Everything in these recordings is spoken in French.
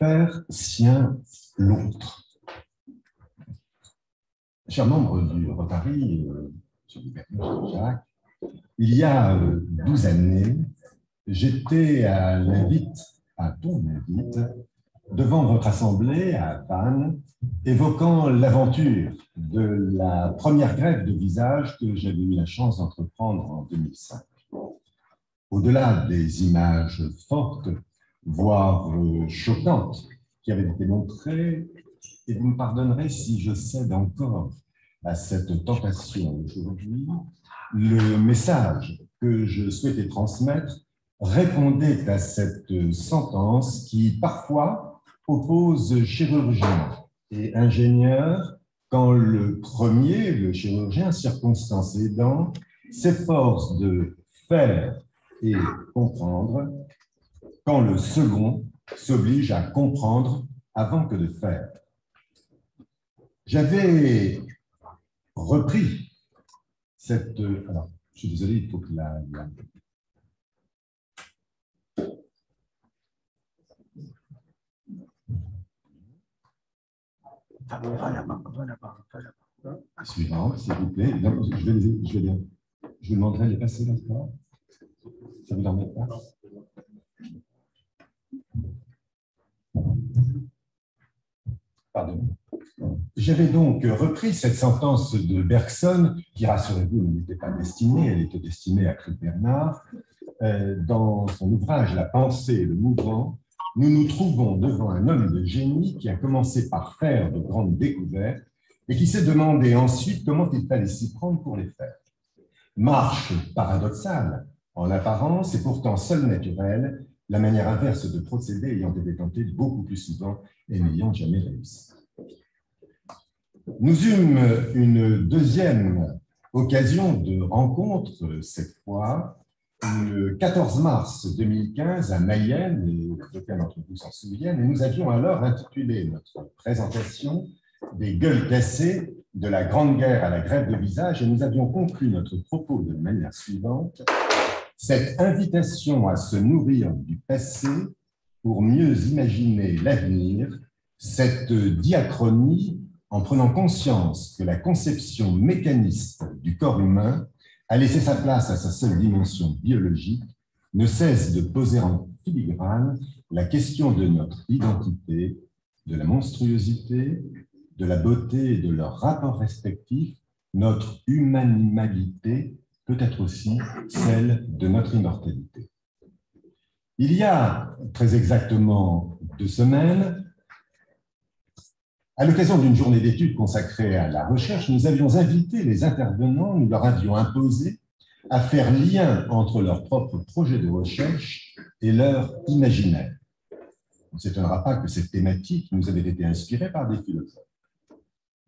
Faire sien l'autre. Chers membres du Rotary, Jacques, il y a 12 années, j'étais à ton invite, devant votre assemblée à Vannes, évoquant l'aventure de la première greffe de visage que j'avais eu la chance d'entreprendre en 2005. Au-delà des images fortes, voire choquantes, qui avaient été montrées, et vous me pardonnerez si je cède encore à cette tentation aujourd'hui, le message que je souhaitais transmettre répondait à cette sentence qui, parfois, oppose chirurgien et ingénieur quand le premier, le chirurgien circonstance aidant, s'efforce de faire et comprendre, quand le second s'oblige à comprendre avant que de faire. J'avais repris cette... Alors, je suis désolé, il faut que la... Suivante, s'il vous plaît. Donc, je vous demanderai de les passer là-dedans. Ça vous en met pas? Pardon. J'avais donc repris cette sentence de Bergson, qui, rassurez-vous, n'était pas destinée, elle était destinée à Claude Bernard. Dans son ouvrage « La pensée et le mouvement », nous nous trouvons devant un homme de génie qui a commencé par faire de grandes découvertes et qui s'est demandé ensuite comment il fallait s'y prendre pour les faire. Marche paradoxale en apparence et pourtant seule naturelle, la manière inverse de procéder ayant été tentée beaucoup plus souvent et n'ayant jamais réussi. Nous eûmes une deuxième occasion de rencontre, cette fois, le 14 mars 2015 à Mayenne, et d'aucuns d'entre vous s'en souviennent, et nous avions alors intitulé notre présentation « Des gueules cassées de la Grande Guerre à la greffe de visage » et nous avions conclu notre propos de manière suivante. Cette invitation à se nourrir du passé pour mieux imaginer l'avenir, cette diachronie en prenant conscience que la conception mécaniste du corps humain a laissé sa place à sa seule dimension biologique, ne cesse de poser en filigrane la question de notre identité, de la monstruosité, de la beauté et de leurs rapports respectifs, notre humanimalité, peut-être aussi celle de notre immortalité. Il y a très exactement 2 semaines, à l'occasion d'une journée d'études consacrée à la recherche, nous avions invité les intervenants, nous leur avions imposé à faire lien entre leur propre projet de recherche et leur imaginaire. On ne s'étonnera pas que cette thématique nous avait été inspirée par des philosophes.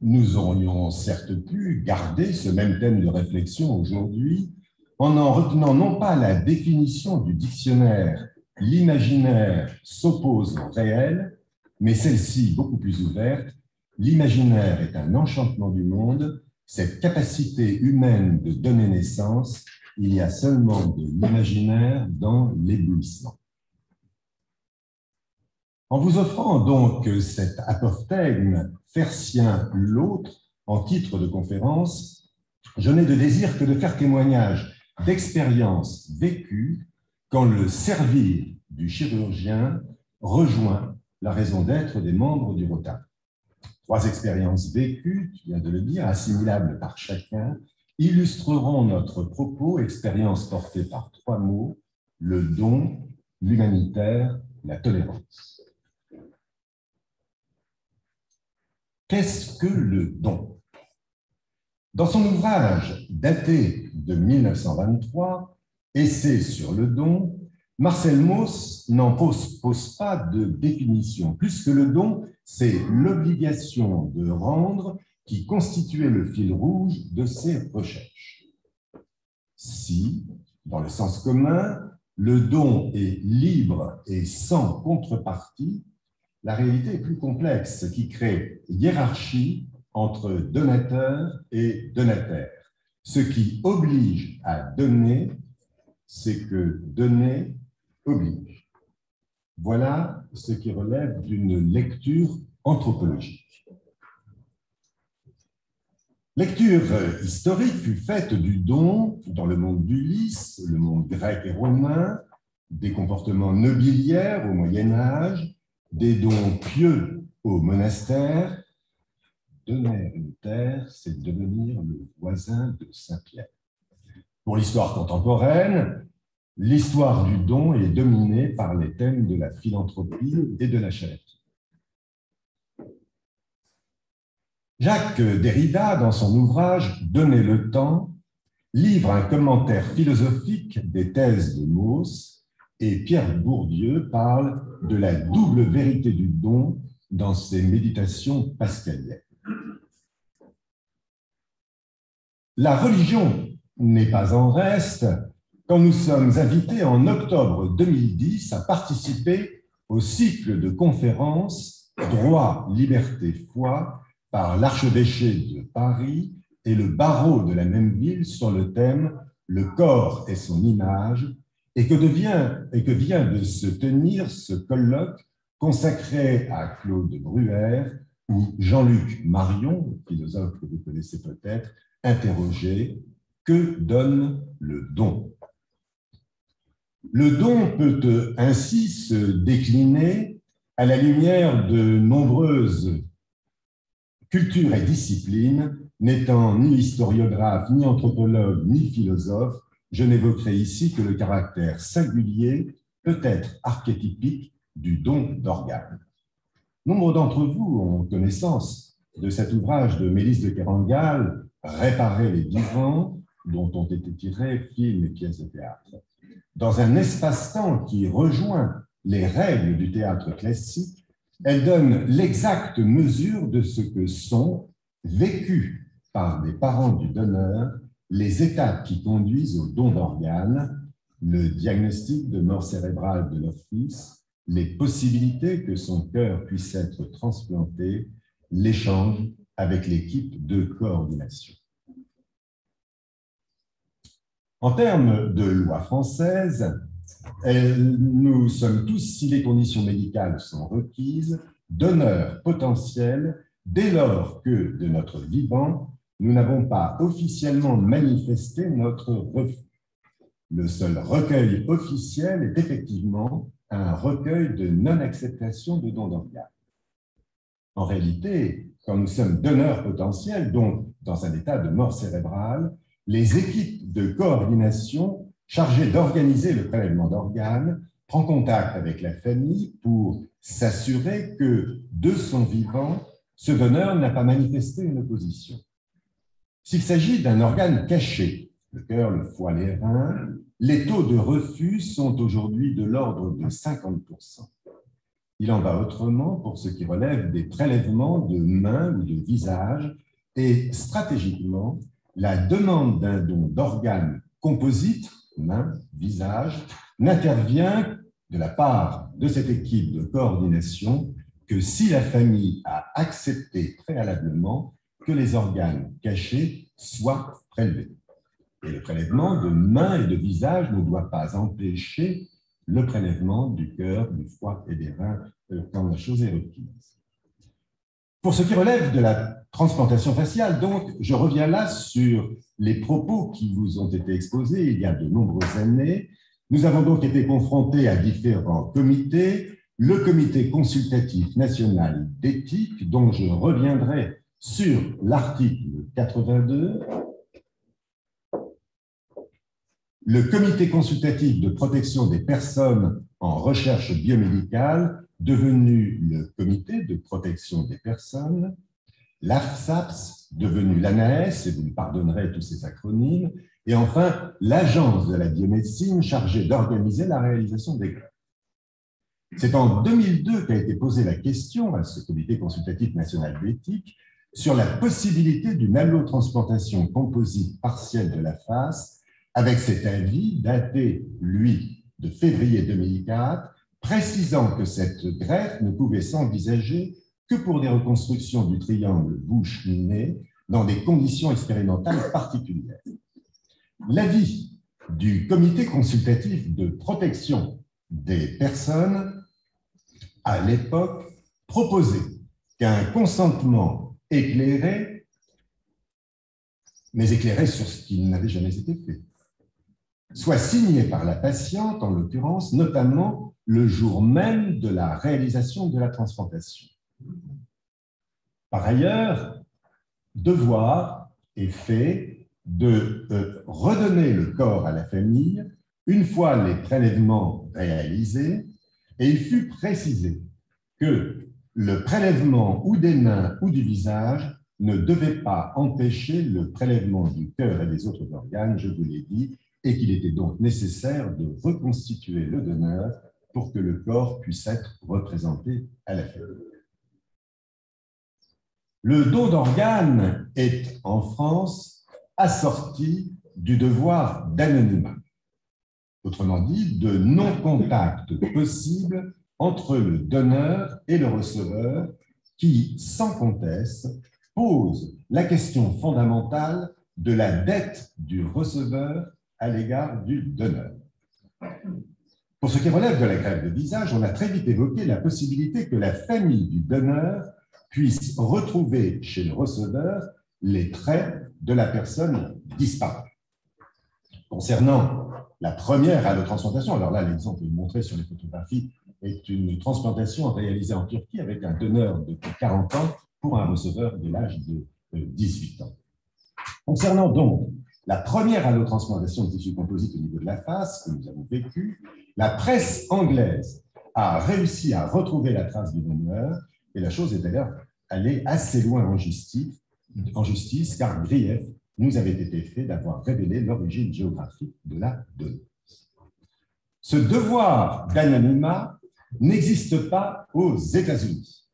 Nous aurions certes pu garder ce même thème de réflexion aujourd'hui en retenant non pas la définition du dictionnaire « l'imaginaire s'oppose au réel », mais celle-ci beaucoup plus ouverte. L'imaginaire est un enchantement du monde, cette capacité humaine de donner naissance, il y a seulement de l'imaginaire dans l'éblouissement. En vous offrant donc cet apophthegme « Faire sien l'autre » en titre de conférence, je n'ai de désir que de faire témoignage d'expériences vécues quand le servir du chirurgien rejoint la raison d'être des membres du Rotary. 3 expériences vécues, tu viens de le dire, assimilables par chacun, illustreront notre propos, expériences portées par 3 mots, le don, l'humanitaire, la tolérance. Qu'est-ce que le don? Dans son ouvrage daté de 1923, Essai sur le don, Marcel Mauss n'en pose pas de définition. Plus que le don, c'est l'obligation de rendre qui constituait le fil rouge de ses recherches. Si, dans le sens commun, le don est libre et sans contrepartie, la réalité est plus complexe, ce qui crée hiérarchie entre donateur et donataire. Ce qui oblige à donner, c'est que donner oblige. Voilà ce qui relève d'une lecture anthropologique. Lecture historique fut faite du don dans le monde d'Ulysse, le monde grec et romain, des comportements nobiliaires au Moyen-Âge, des dons pieux au monastère. Donner une terre, c'est devenir le voisin de Saint-Pierre. Pour l'histoire contemporaine, l'histoire du don est dominée par les thèmes de la philanthropie et de la charité. Jacques Derrida, dans son ouvrage « Donner le temps », livre un commentaire philosophique des thèses de Mauss, et Pierre Bourdieu parle de la double vérité du don dans ses méditations pascaliennes. La religion n'est pas en reste quand nous sommes invités en octobre 2010 à participer au cycle de conférences Droit, Liberté, Foi par l'archevêché de Paris et le barreau de la même ville sur le thème « Le corps et son image » et que vient de se tenir ce colloque consacré à Claude Bruer où Jean-Luc Marion, philosophe que vous connaissez peut-être, interrogeait « Que donne le don ?» Le don peut ainsi se décliner à la lumière de nombreuses cultures et disciplines, n'étant ni historiographe, ni anthropologue, ni philosophe. Je n'évoquerai ici que le caractère singulier, peut-être archétypique, du don d'organes. Nombre d'entre vous ont connaissance de cet ouvrage de Mélisse de Kerangal, « Réparer les vivants », dont ont été tirés films et pièces de théâtre. Dans un espace-temps qui rejoint les règles du théâtre classique, elle donne l'exacte mesure de ce que sont, vécus par des parents du donneur, les étapes qui conduisent au don d'organes, le diagnostic de mort cérébrale de leur fils, les possibilités que son cœur puisse être transplanté, l'échange avec l'équipe de coordination. En termes de loi française, nous sommes tous, si les conditions médicales sont requises, donneurs potentiels dès lors que, de notre vivant, nous n'avons pas officiellement manifesté notre refus. Le seul recueil officiel est effectivement un recueil de non-acceptation de dons d'organes. En réalité, quand nous sommes donneurs potentiels, donc dans un état de mort cérébrale, les équipes de coordination chargées d'organiser le prélèvement d'organes prennent contact avec la famille pour s'assurer que, de son vivant, ce donneur n'a pas manifesté une opposition. S'il s'agit d'un organe caché, le cœur, le foie, les reins, les taux de refus sont aujourd'hui de l'ordre de 50%. Il en va autrement pour ce qui relève des prélèvements de mains ou de visage et stratégiquement, la demande d'un don d'organes composites, main, visage, n'intervient de la part de cette équipe de coordination que si la famille a accepté préalablement que les organes cachés soient prélevés. Et le prélèvement de main et de visage ne doit pas empêcher le prélèvement du cœur, du foie et des reins quand la chose est requise. Pour ce qui relève de la transplantation faciale, donc, je reviens là sur les propos qui vous ont été exposés il y a de nombreuses années. Nous avons donc été confrontés à différents comités. Le comité consultatif national d'éthique, dont je reviendrai sur l'article 82, le comité consultatif de protection des personnes en recherche biomédicale, devenu le comité de protection des personnes, l'ARSAPS, devenu l'ANAES, et vous me pardonnerez tous ces acronymes, et enfin l'Agence de la biomédecine chargée d'organiser la réalisation des greffes. C'est en 2002 qu'a été posée la question à ce comité consultatif national d'éthique sur la possibilité d'une allotransplantation composite partielle de la face, avec cet avis daté, lui, de février 2004, précisant que cette greffe ne pouvait s'envisager que pour des reconstructions du triangle bouche-nez dans des conditions expérimentales particulières. L'avis du comité consultatif de protection des personnes à l'époque, proposé qu'un consentement éclairé, mais éclairé sur ce qui n'avait jamais été fait, soit signé par la patiente, en l'occurrence, notamment le jour même de la réalisation de la transplantation. Par ailleurs, devoir est fait de redonner le corps à la famille une fois les prélèvements réalisés, et il fut précisé que le prélèvement ou des mains ou du visage ne devait pas empêcher le prélèvement du cœur et des autres organes, je vous l'ai dit, et qu'il était donc nécessaire de reconstituer le donneur pour que le corps puisse être représenté à la famille. Le don d'organes est, en France, assorti du devoir d'anonymat. Autrement dit, de non-contact possible entre le donneur et le receveur qui, sans conteste, pose la question fondamentale de la dette du receveur à l'égard du donneur. Pour ce qui relève de la greffe de visage, on a très vite évoqué la possibilité que la famille du donneur puisse retrouver chez le receveur les traits de la personne disparue. Concernant la première allotransplantation, alors là, l'exemple montré sur les photographies est une transplantation réalisée en Turquie avec un donneur de 40 ans pour un receveur de l'âge de 18 ans. Concernant donc la première allotransplantation de tissu composite au niveau de la face que nous avons vécue, la presse anglaise a réussi à retrouver la trace du donneur, et la chose est d'ailleurs allée assez loin en justice car grief nous avait été fait d'avoir révélé l'origine géographique de la donneuse. Ce devoir d'anonymat n'existe pas aux États-Unis.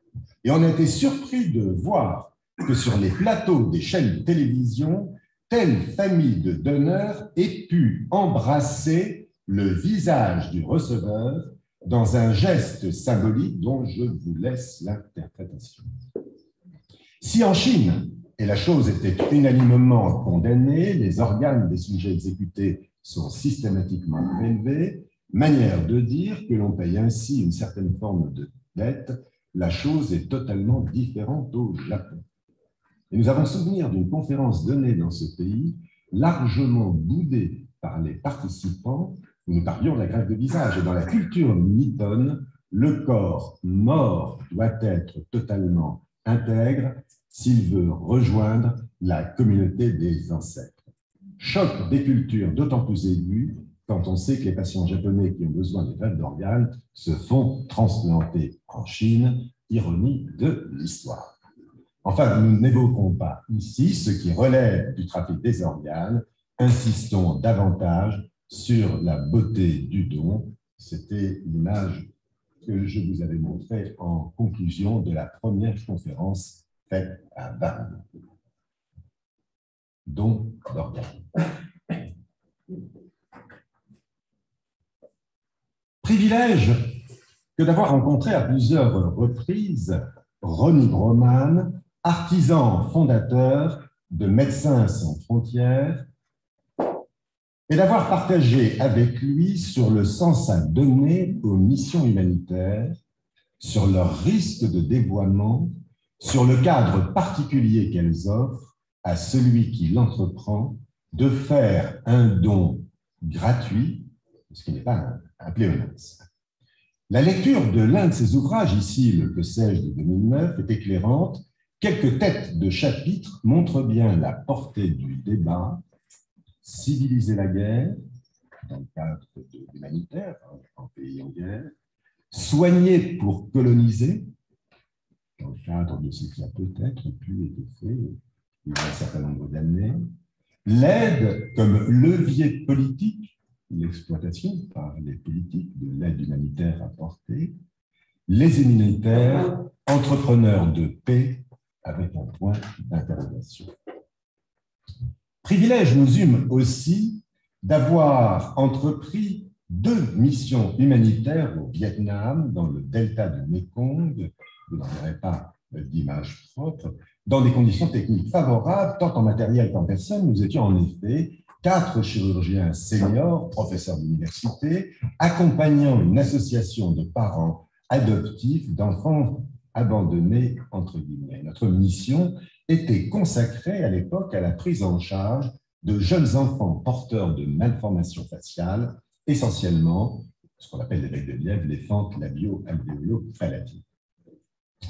Et on a été surpris de voir que sur les plateaux des chaînes de télévision, telle famille de donneurs ait pu embrasser le visage du receveur dans un geste symbolique dont je vous laisse l'interprétation. Si en Chine, et la chose était unanimement condamnée, les organes des sujets exécutés sont systématiquement prélevés, manière de dire que l'on paye ainsi une certaine forme de dette, la chose est totalement différente au Japon. Et nous avons souvenir d'une conférence donnée dans ce pays, largement boudée par les participants, où nous parlions de la greffe de visage. Et dans la culture nippone, le corps mort doit être totalement intègre s'il veut rejoindre la communauté des ancêtres. Choc des cultures d'autant plus aigu quand on sait que les patients japonais qui ont besoin de greffe d'organes se font transplanter en Chine, ironie de l'histoire. Enfin, nous n'évoquons pas ici ce qui relève du trafic des organes, insistons davantage sur la beauté du don. C'était l'image que je vous avais montrée en conclusion de la première conférence faite à Vannes. Don d'organes. Privilège que d'avoir rencontré à plusieurs reprises Ronny Broman, artisan fondateur de Médecins sans frontières, et d'avoir partagé avec lui sur le sens à donner aux missions humanitaires, sur leurs risques de dévoiement, sur le cadre particulier qu'elles offrent à celui qui l'entreprend de faire un don gratuit, ce qui n'est pas un pléonasme. La lecture de l'un de ses ouvrages, ici le Que sais-je de 2009, est éclairante. Quelques têtes de chapitres montrent bien la portée du débat. Civiliser la guerre, dans le cadre de l'humanitaire, en pays en guerre. Soigner pour coloniser, dans le cadre de ce qui a peut-être pu être fait il y a un certain nombre d'années. L'aide comme levier politique, l'exploitation par les politiques de l'aide humanitaire apportée. Les humanitaires, entrepreneurs de paix, avec un point d'interrogation. Privilège nous eûmes aussi d'avoir entrepris 2 missions humanitaires au Vietnam, dans le delta du Mekong, vous n'en verrez pas d'image propre, dans des conditions techniques favorables, tant en matériel qu'en personne. Nous étions en effet 4 chirurgiens seniors, professeurs d'université, accompagnant une association de parents adoptif d'enfants abandonnés, entre guillemets. Notre mission était consacrée à l'époque à la prise en charge de jeunes enfants porteurs de malformations faciales, essentiellement ce qu'on appelle les becs de lièvre, les fentes labio-alvéolo-palatiques.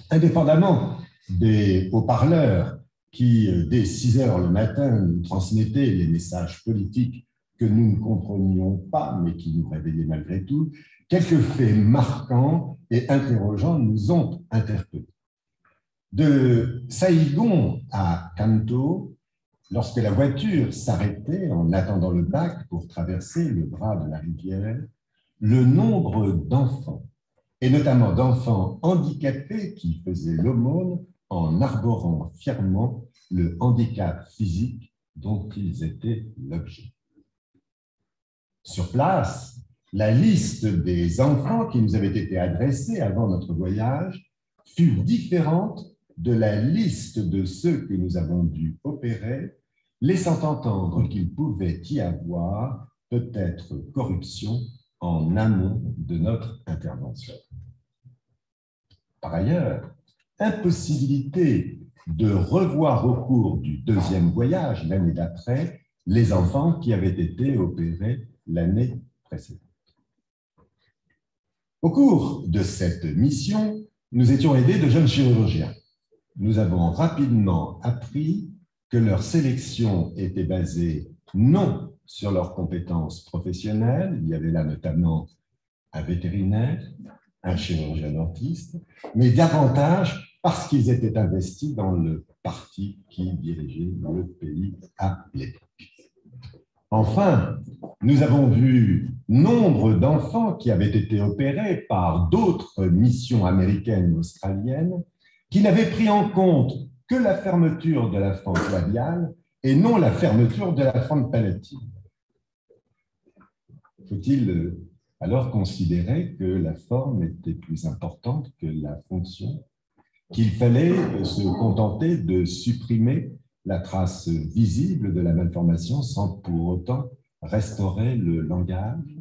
Indépendamment des haut-parleurs qui, dès 6 heures le matin, nous transmettaient les messages politiques que nous ne comprenions pas, mais qui nous réveillaient malgré tout, quelques faits marquants et interrogeants nous ont interpellés. De Saïgon à Kanto, lorsque la voiture s'arrêtait en attendant le bac pour traverser le bras de la rivière, le nombre d'enfants, et notamment d'enfants handicapés qui faisaient l'aumône en arborant fièrement le handicap physique dont ils étaient l'objet. Sur place, la liste des enfants qui nous avait été adressée avant notre voyage fut différente de la liste de ceux que nous avons dû opérer, laissant entendre qu'il pouvait y avoir peut-être corruption en amont de notre intervention. Par ailleurs, impossibilité de revoir au cours du deuxième voyage, l'année d'après, les enfants qui avaient été opérés l'année précédente. Au cours de cette mission, nous étions aidés de jeunes chirurgiens. Nous avons rapidement appris que leur sélection était basée non sur leurs compétences professionnelles, il y avait là notamment un vétérinaire, un chirurgien dentiste, mais davantage parce qu'ils étaient investis dans le parti qui dirigeait le pays à l'époque. Enfin, nous avons vu nombre d'enfants qui avaient été opérés par d'autres missions américaines ou australiennes qui n'avaient pris en compte que la fermeture de la fente labiale et non la fermeture de la fente palatine. Faut-il alors considérer que la forme était plus importante que la fonction, qu'il fallait se contenter de supprimer la trace visible de la malformation sans pour autant restaurer le langage?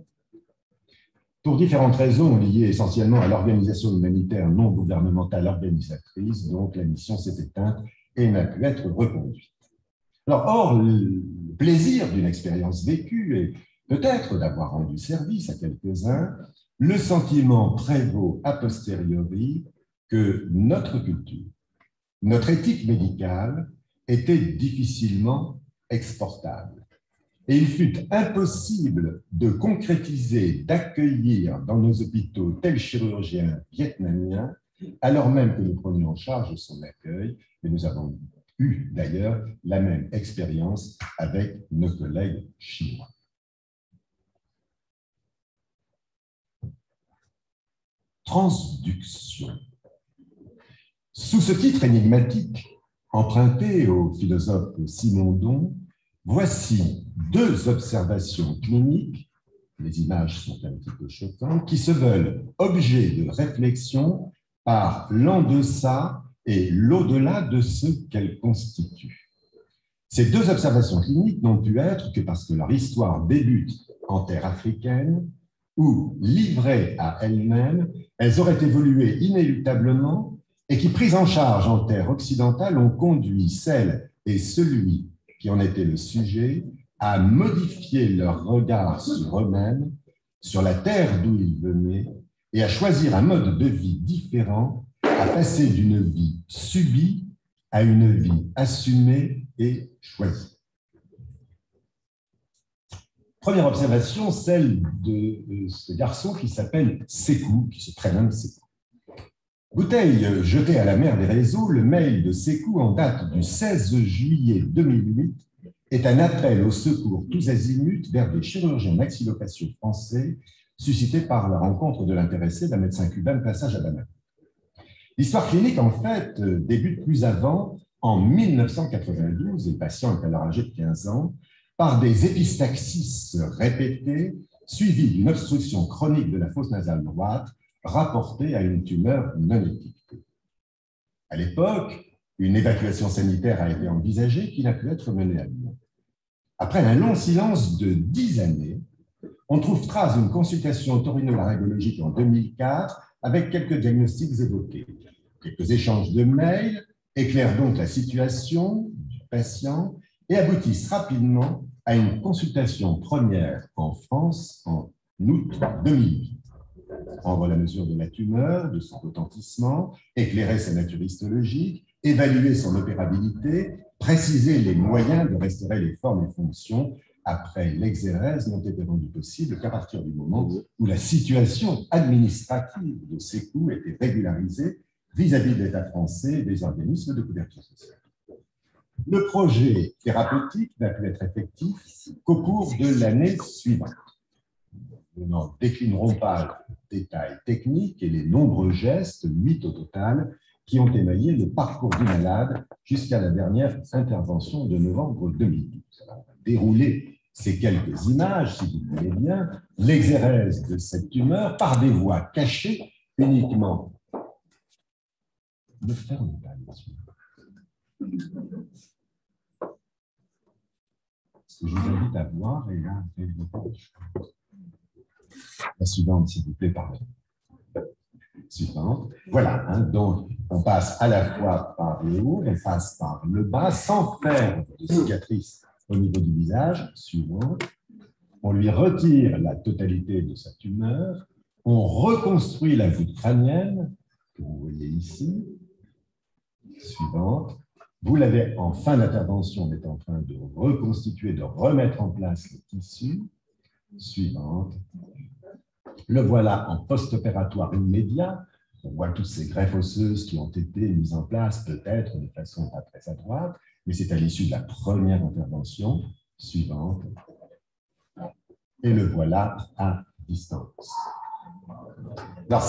Pour différentes raisons liées essentiellement à l'organisation humanitaire non gouvernementale organisatrice, donc la mission s'est éteinte et n'a pu être reconduite. Alors, or, le plaisir d'une expérience vécue et peut-être d'avoir rendu service à quelques-uns, le sentiment prévaut a posteriori que notre culture, notre éthique médicale était difficilement exportable. Et il fut impossible de concrétiser, d'accueillir dans nos hôpitaux tel chirurgien vietnamien, alors même que nous prenions en charge son accueil, et nous avons eu d'ailleurs la même expérience avec nos collègues chinois. Transduction. Sous ce titre énigmatique, emprunté au philosophe Simondon, voici 2 observations cliniques, les images sont un petit peu choquantes, qui se veulent objet de réflexion par l'en-deçà et l'au-delà de ce qu'elles constituent. Ces 2 observations cliniques n'ont pu être que parce que leur histoire débute en terre africaine, où, livrées à elles-mêmes, elles auraient évolué inéluctablement et qui, prises en charge en terre occidentale, ont conduit celle et celui qui en était le sujet à modifier leur regard sur eux-mêmes, sur la terre d'où ils venaient, et à choisir un mode de vie différent, à passer d'une vie subie à une vie assumée et choisie. Première observation, celle de ce garçon qui s'appelle Sékou, qui se prénomme Sékou. Bouteille jetée à la mer des réseaux, le mail de Sékou en date du 16 juillet 2008 est un appel au secours tous azimuts vers des chirurgiens maxillofaciaux français suscités par la rencontre de l'intéressé d'un médecin cubain de passage à Bamako. L'histoire clinique, en fait, débute plus avant, en 1992, et le patient est alors âgé de 15 ans, par des épistaxis répétés, suivis d'une obstruction chronique de la fosse nasale droite, rapportée à une tumeur non étiquetée. À l'époque, une évacuation sanitaire a été envisagée qui n'a pu être menée à bien. Après un long silence de 10 années, on trouve trace d'une consultation otorhinolaryngologique en 2004 avec quelques diagnostics évoqués. Quelques échanges de mails éclairent donc la situation du patient et aboutissent rapidement à une consultation première en France en août 2008. Prendre la mesure de la tumeur, de son retentissement, éclairer sa nature histologique, évaluer son opérabilité, préciser les moyens de restaurer les formes et fonctions après l'exérèse n'ont été rendus possibles qu'à partir du moment où la situation administrative de ces coûts était régularisée vis-à-vis de l'État français et des organismes de couverture sociale. Le projet thérapeutique n'a pu être effectif qu'au cours de l'année suivante. Nous n'en déclinerons pas les détails techniques et les nombreux gestes, 8 au total, qui ont émaillé le parcours du malade jusqu'à la dernière intervention de novembre 2012. Alors, on va dérouler ces quelques images, si vous voulez bien, l'exérèse de cette tumeur par des voies cachées uniquement. Ne fermez pas les yeux. Ce que je vous invite à voir est là, la suivante, s'il vous plaît, pardon. Suivante. Voilà, hein, donc on passe à la fois par le haut, on passe par le bas, sans faire de cicatrice au niveau du visage. Suivante. On lui retire la totalité de sa tumeur, on reconstruit la voûte crânienne, que vous voyez ici. Suivante. Vous l'avez en fin d'intervention, on est en train de reconstituer, de remettre en place le tissu. Suivante. Le voilà en post-opératoire immédiat. On voit toutes ces greffes osseuses qui ont été mises en place, peut-être de façon pas très adroite, mais c'est à l'issue de la première intervention. Suivante. Et le voilà à distance. Alors,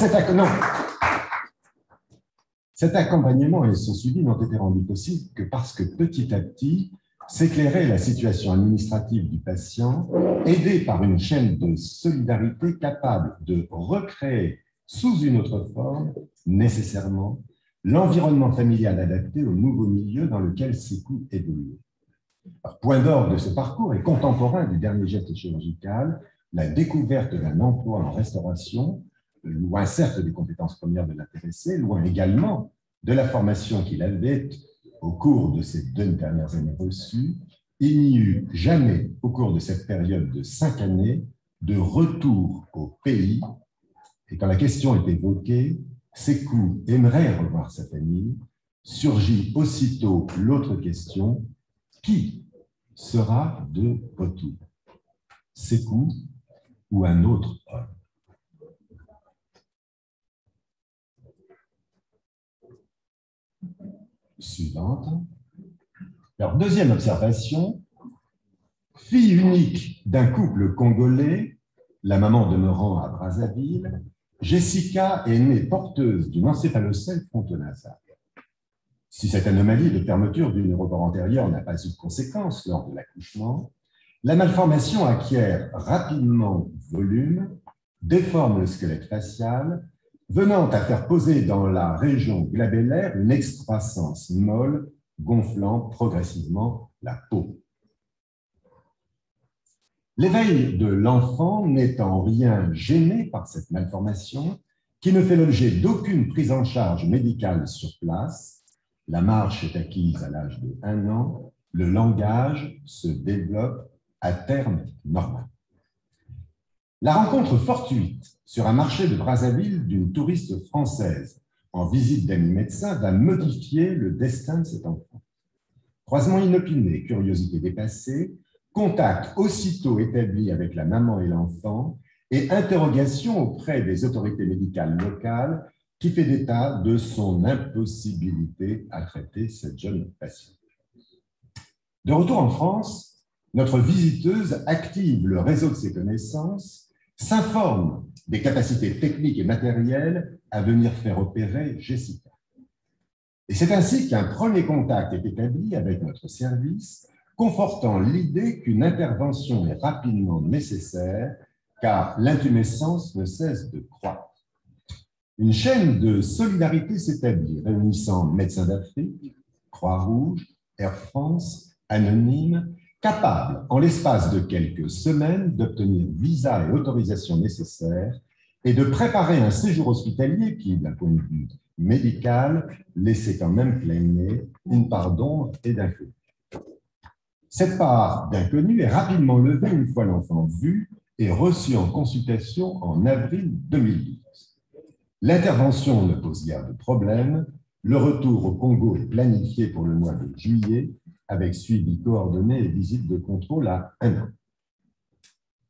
cet accompagnement et son suivi n'ont été rendus possibles que parce que petit à petit s'éclairait la situation administrative du patient, aidé par une chaîne de solidarité capable de recréer sous une autre forme, nécessairement, l'environnement familial adapté au nouveau milieu dans lequel ces coûts évoluent. Point d'orgue de ce parcours est contemporain du dernier geste chirurgical, la découverte d'un emploi en restauration, loin certes des compétences premières de l'intéressé, loin également de la formation qu'il avait au cours de ces 2 dernières années reçues. Il n'y eut jamais, au cours de cette période de 5 années, de retour au pays. Et quand la question est évoquée, Sékou aimerait revoir sa famille, surgit aussitôt l'autre question, qui sera de retour? Sékou ou un autre homme? Suivante. Alors, deuxième observation, fille unique d'un couple congolais, la maman demeurant à Brazzaville, Jessica est née porteuse d'une encéphalocèle frontonasale. Si cette anomalie de fermeture du neuropore antérieur n'a pas eu de conséquences lors de l'accouchement, la malformation acquiert rapidement volume, déforme le squelette facial, venant à faire poser dans la région glabellaire une excroissance molle, gonflant progressivement la peau. L'éveil de l'enfant n'est en rien gêné par cette malformation, qui ne fait l'objet d'aucune prise en charge médicale sur place. La marche est acquise à l'âge de 1 an, le langage se développe à terme normal. La rencontre fortuite sur un marché de Brazzaville d'une touriste française en visite d'amis médecins va modifier le destin de cet enfant. Croisement inopiné, curiosité dépassée, contact aussitôt établi avec la maman et l'enfant et interrogation auprès des autorités médicales locales qui fait état de son impossibilité à traiter cette jeune patiente. De retour en France, notre visiteuse active le réseau de ses connaissances, s'informe des capacités techniques et matérielles à venir faire opérer Jessica. Et c'est ainsi qu'un premier contact est établi avec notre service, confortant l'idée qu'une intervention est rapidement nécessaire, car l'intumescence ne cesse de croître. Une chaîne de solidarité s'établit, réunissant Médecins d'Afrique, Croix-Rouge, Air France, Anonyme, capables, en l'espace de quelques semaines, d'obtenir visa et autorisation nécessaires et de préparer un séjour hospitalier qui, d'un point de vue médical, laissait quand même planer une part d'ombre et d'inconnu. Cette part d'inconnu est rapidement levée une fois l'enfant vu et reçu en consultation en avril 2012. L'intervention ne pose guère de problème. Le retour au Congo est planifié pour le mois de juillet, avec suivi coordonné et visite de contrôle à 1 an.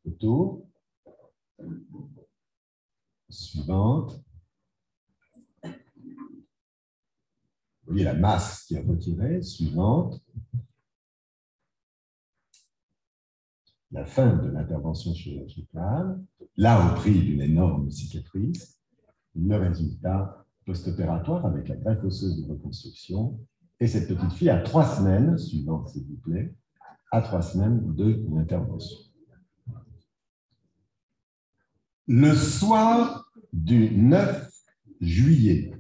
Photo suivante. Vous voyez la masse qui est retirée. Suivante. La fin de l'intervention chirurgicale, là au prix d'une énorme cicatrice. Le résultat post-opératoire avec la greffe osseuse de reconstruction. Et cette petite fille a 3 semaines, suivante s'il vous plaît, à 3 semaines de l'intervention. Le soir du 9 juillet,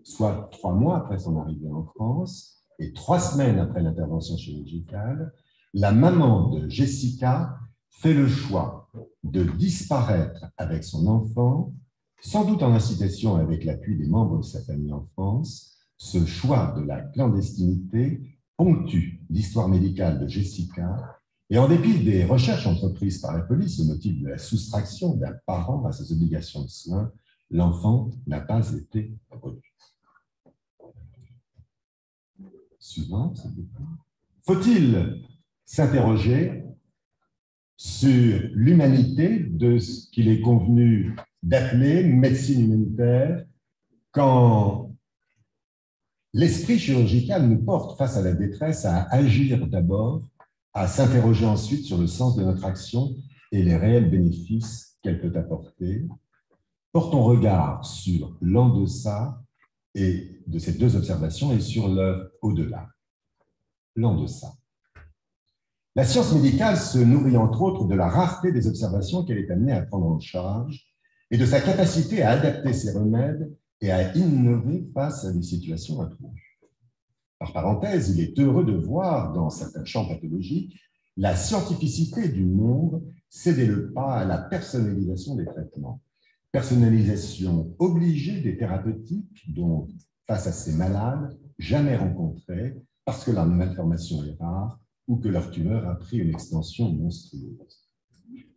soit 3 mois après son arrivée en France et 3 semaines après l'intervention chirurgicale, la maman de Jessica fait le choix de disparaître avec son enfant, sans doute en incitation avec l'appui des membres de sa famille en France. Ce choix de la clandestinité ponctue l'histoire médicale de Jessica. Et en dépit des recherches entreprises par la police au motif de la soustraction d'un parent à ses obligations de soins, l'enfant n'a pas été revu. Suivant, s'il vous plaît. Faut-il s'interroger sur l'humanité de ce qu'il est convenu d'appeler médecine humanitaire quand l'esprit chirurgical nous porte face à la détresse à agir d'abord, à s'interroger ensuite sur le sens de notre action et les réels bénéfices qu'elle peut apporter. Portons regard sur l'en-deçà et de ces 2 observations et sur le au-delà. L'en-deçà. La science médicale se nourrit entre autres de la rareté des observations qu'elle est amenée à prendre en charge et de sa capacité à adapter ses remèdes et à innover face à des situations imprévues. Par parenthèse, il est heureux de voir dans certains champs pathologiques la scientificité du monde céder le pas à la personnalisation des traitements. Personnalisation obligée des thérapeutiques, donc face à ces malades jamais rencontrés parce que leur malformation est rare ou que leur tumeur a pris une extension monstrueuse.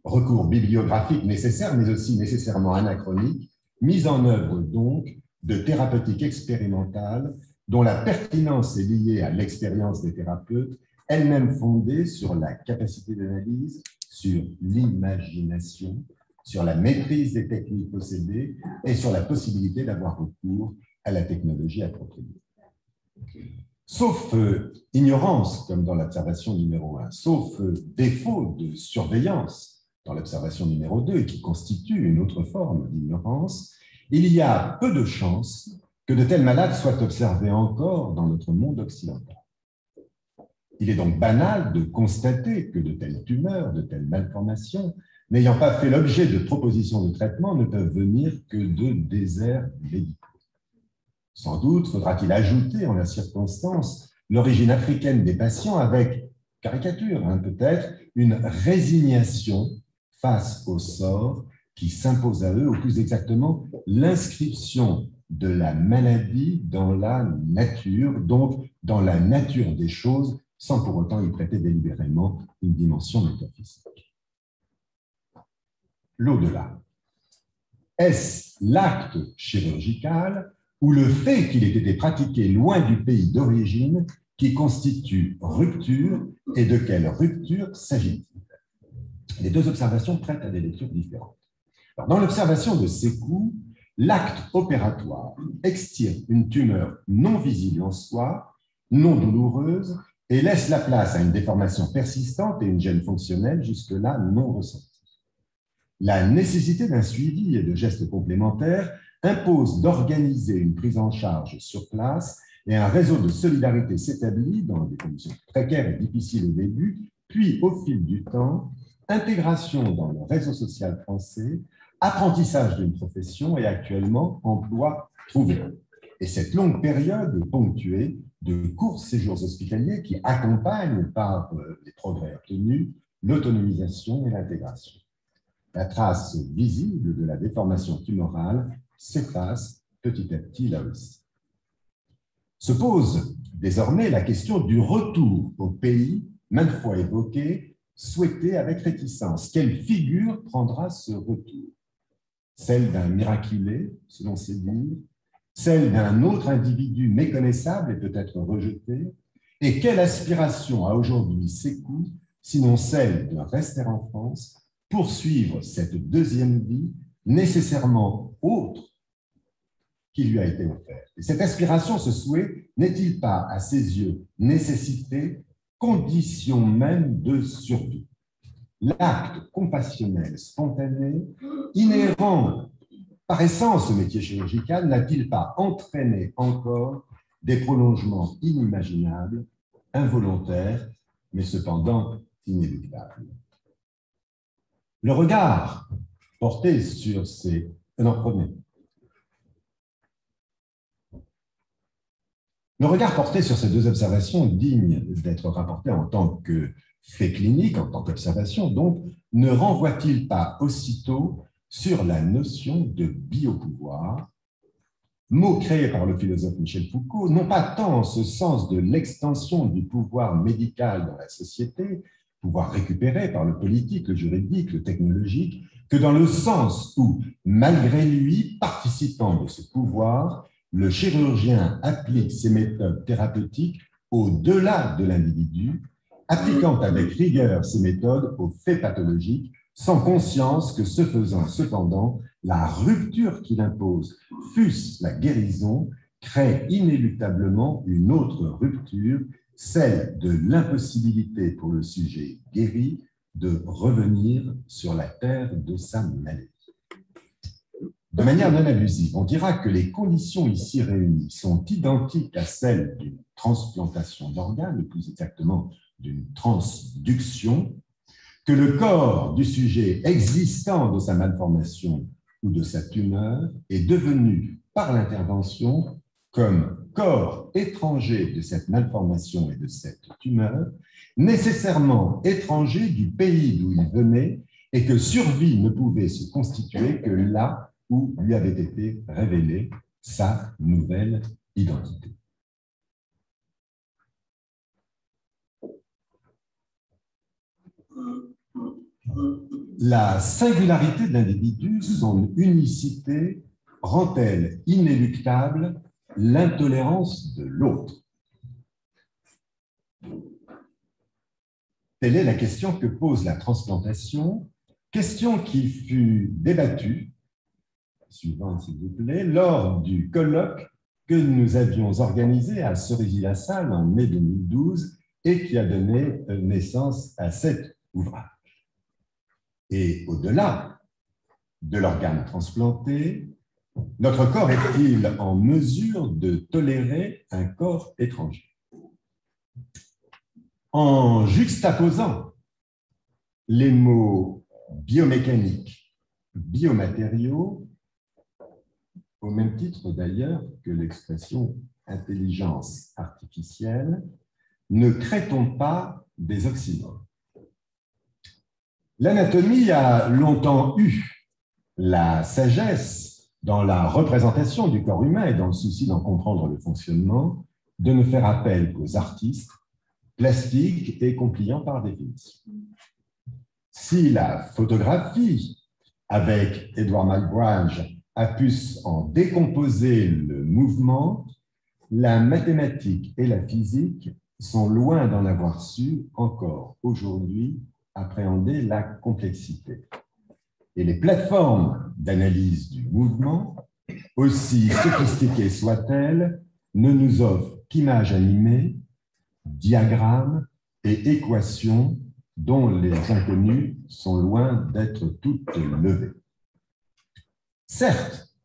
Recours bibliographique nécessaire, mais aussi nécessairement anachronique, mise en œuvre donc de thérapeutiques expérimentales dont la pertinence est liée à l'expérience des thérapeutes, elle-même fondée sur la capacité d'analyse, sur l'imagination, sur la maîtrise des techniques possédées et sur la possibilité d'avoir recours à la technologie appropriée. Sauf ignorance, comme dans l'observation numéro 1, sauf défaut de surveillance dans l'observation numéro 2, et qui constitue une autre forme d'ignorance, il y a peu de chances que de tels malades soient observés encore dans notre monde occidental. Il est donc banal de constater que de telles tumeurs, de telles malformations, n'ayant pas fait l'objet de propositions de traitement, ne peuvent venir que de déserts médicaux. Sans doute faudra-t-il ajouter en la circonstance l'origine africaine des patients avec, caricature peut-être, une résignation face au sort qui s'impose à eux, ou plus exactement l'inscription de la maladie dans la nature, donc dans la nature des choses, sans pour autant y prêter délibérément une dimension métaphysique. L'au-delà. Est-ce l'acte chirurgical ou le fait qu'il ait été pratiqué loin du pays d'origine qui constitue rupture, et de quelle rupture s'agit-il? Les 2 observations prêtent à des lectures différentes. Alors, dans l'observation de Sékou, l'acte opératoire extirpe une tumeur non visible en soi, non douloureuse, et laisse la place à une déformation persistante et une gêne fonctionnelle jusque-là non ressentie. La nécessité d'un suivi et de gestes complémentaires impose d'organiser une prise en charge sur place et un réseau de solidarité s'établit dans des conditions précaires et difficiles au début, puis au fil du temps, intégration dans le réseau social français, apprentissage d'une profession et actuellement emploi trouvé. Et cette longue période est ponctuée de courts séjours hospitaliers qui accompagnent par les progrès obtenus l'autonomisation et l'intégration. La trace visible de la déformation tumorale s'efface petit à petit là aussi. Se pose désormais la question du retour au pays, maintes fois évoqué, souhaité avec réticence. Quelle figure prendra ce retour? Celle d'un miraculé, selon ses dires, celle d'un autre individu méconnaissable et peut-être rejeté, et quelle aspiration a aujourd'hui ses coups, sinon celle de rester en France, poursuivre cette deuxième vie nécessairement autre qui lui a été offerte. Et cette aspiration, ce souhait, n'est-il pas, à ses yeux, nécessité, condition même de survie? L'acte compassionnel, spontané, inhérent par essence au métier chirurgical, n'a-t-il pas entraîné encore des prolongements inimaginables, involontaires, mais cependant inéluctables? Le regard porté sur ces... Non, prenez. Le regard porté sur ces deux observations, dignes d'être rapportées en tant que fait clinique, en tant qu'observation, donc, ne renvoie-t-il pas aussitôt sur la notion de biopouvoir, mot créé par le philosophe Michel Foucault, non pas tant en ce sens de l'extension du pouvoir médical dans la société, pouvoir récupéré par le politique, le juridique, le technologique, que dans le sens où, malgré lui, participant de ce pouvoir, le chirurgien applique ses méthodes thérapeutiques au-delà de l'individu, appliquant avec rigueur ces méthodes aux faits pathologiques, sans conscience que, ce faisant cependant, la rupture qu'il impose, fût-ce la guérison, crée inéluctablement une autre rupture, celle de l'impossibilité pour le sujet guéri de revenir sur la terre de sa maladie. De manière non abusive, on dira que les conditions ici réunies sont identiques à celles d'une transplantation d'organes, ou plus exactement d'une transduction, que le corps du sujet existant de sa malformation ou de sa tumeur est devenu, par l'intervention, comme corps étranger de cette malformation et de cette tumeur, nécessairement étranger du pays d'où il venait et que survie ne pouvait se constituer que là où lui avait été révélée sa nouvelle identité. La singularité de l'individu, son unicité, rend-elle inéluctable l'intolérance de l'autre? Telle est la question que pose la transplantation, question qui fut débattue, suivant s'il vous plaît, lors du colloque que nous avions organisé à Cerisy-la-Salle en mai 2012 et qui a donné naissance à cet ouvrage. Et au-delà de l'organe transplanté, notre corps est-il en mesure de tolérer un corps étranger? En juxtaposant les mots biomécanique, biomatériaux, au même titre d'ailleurs que l'expression intelligence artificielle, ne crée-t-on pas des oxymores? L'anatomie a longtemps eu la sagesse dans la représentation du corps humain et dans le souci d'en comprendre le fonctionnement, de ne faire appel qu'aux artistes plastiques et compliants par définition. Si la photographie, avec Edward McBride, a pu en décomposer le mouvement, la mathématique et la physique sont loin d'en avoir su encore aujourd'hui appréhender la complexité. Et les plateformes d'analyse du mouvement, aussi sophistiquées soient-elles, ne nous offrent qu'images animées, diagrammes et équations dont les inconnues sont loin d'être toutes levées. Certes,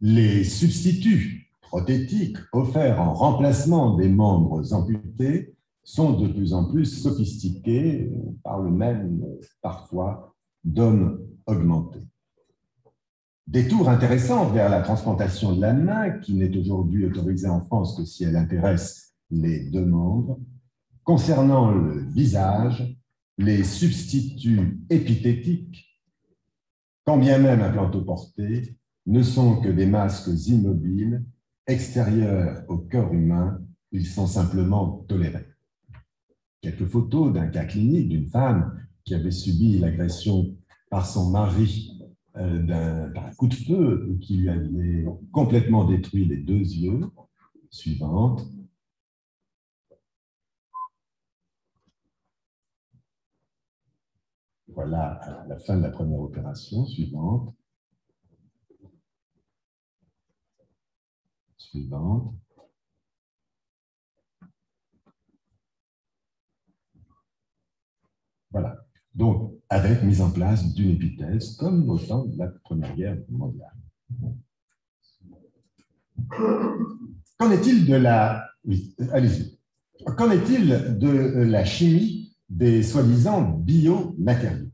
les substituts prothétiques offerts en remplacement des membres amputés sont de plus en plus sophistiqués, on parle même parfois d'hommes augmentés. Détour intéressant vers la transplantation de la main, qui n'est aujourd'hui autorisée en France que si elle intéresse les deux membres. Concernant le visage, les substituts épithétiques quand bien même implantoportés, ne sont que des masques immobiles, extérieurs au corps humain, ils sont simplement tolérés. Quelques photos d'un cas clinique d'une femme qui avait subi l'agression par son mari par un coup de feu qui lui avait complètement détruit les deux yeux. Suivante. Voilà à la fin de la première opération. Suivante. Suivante. Voilà. Donc, avec mise en place d'une épithèse, comme au temps de la Première Guerre mondiale. Qu'en est-il de la... Oui, allez-y. Qu'en est-il de la chimie des soi-disant biomatériaux?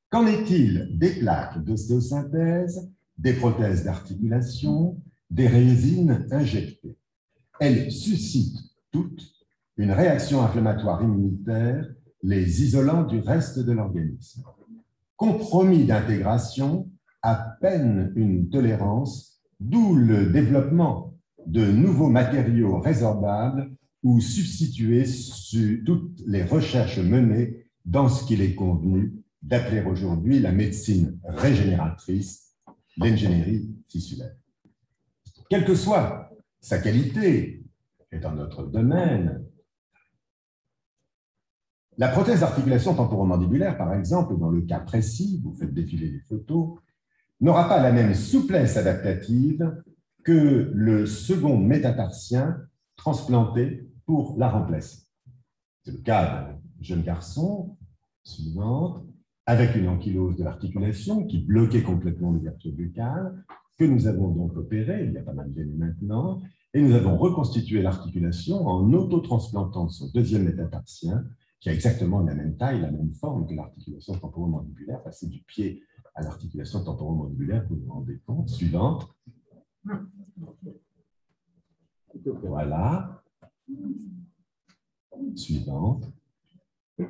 Qu'en est-il des plaques d'ostéosynthèse, des prothèses d'articulation, des résines injectées? Elles suscitent toutes une réaction inflammatoire immunitaire, les isolant du reste de l'organisme. Compromis d'intégration, à peine une tolérance, d'où le développement de nouveaux matériaux résorbables ou substitués sur toutes les recherches menées dans ce qu'il est convenu d'appeler aujourd'hui la médecine régénératrice, l'ingénierie tissulaire. Quelle que soit sa qualité, et dans notre domaine, la prothèse d'articulation temporomandibulaire, par exemple, dans le cas précis, vous faites défiler les photos, n'aura pas la même souplesse adaptative que le second métatarsien transplanté pour la remplacer. C'est le cas d'un jeune garçon, suivante, avec une ankylose de l'articulation qui bloquait complètement l'ouverture buccale, que nous avons donc opéré, il y a pas mal d'années maintenant, et nous avons reconstitué l'articulation en autotransplantant son deuxième métatarsien, qui a exactement la même taille, la même forme que l'articulation temporomandibulaire, passer du pied à l'articulation temporomandibulaire, vous vous rendez compte. Suivante. Voilà. Suivante.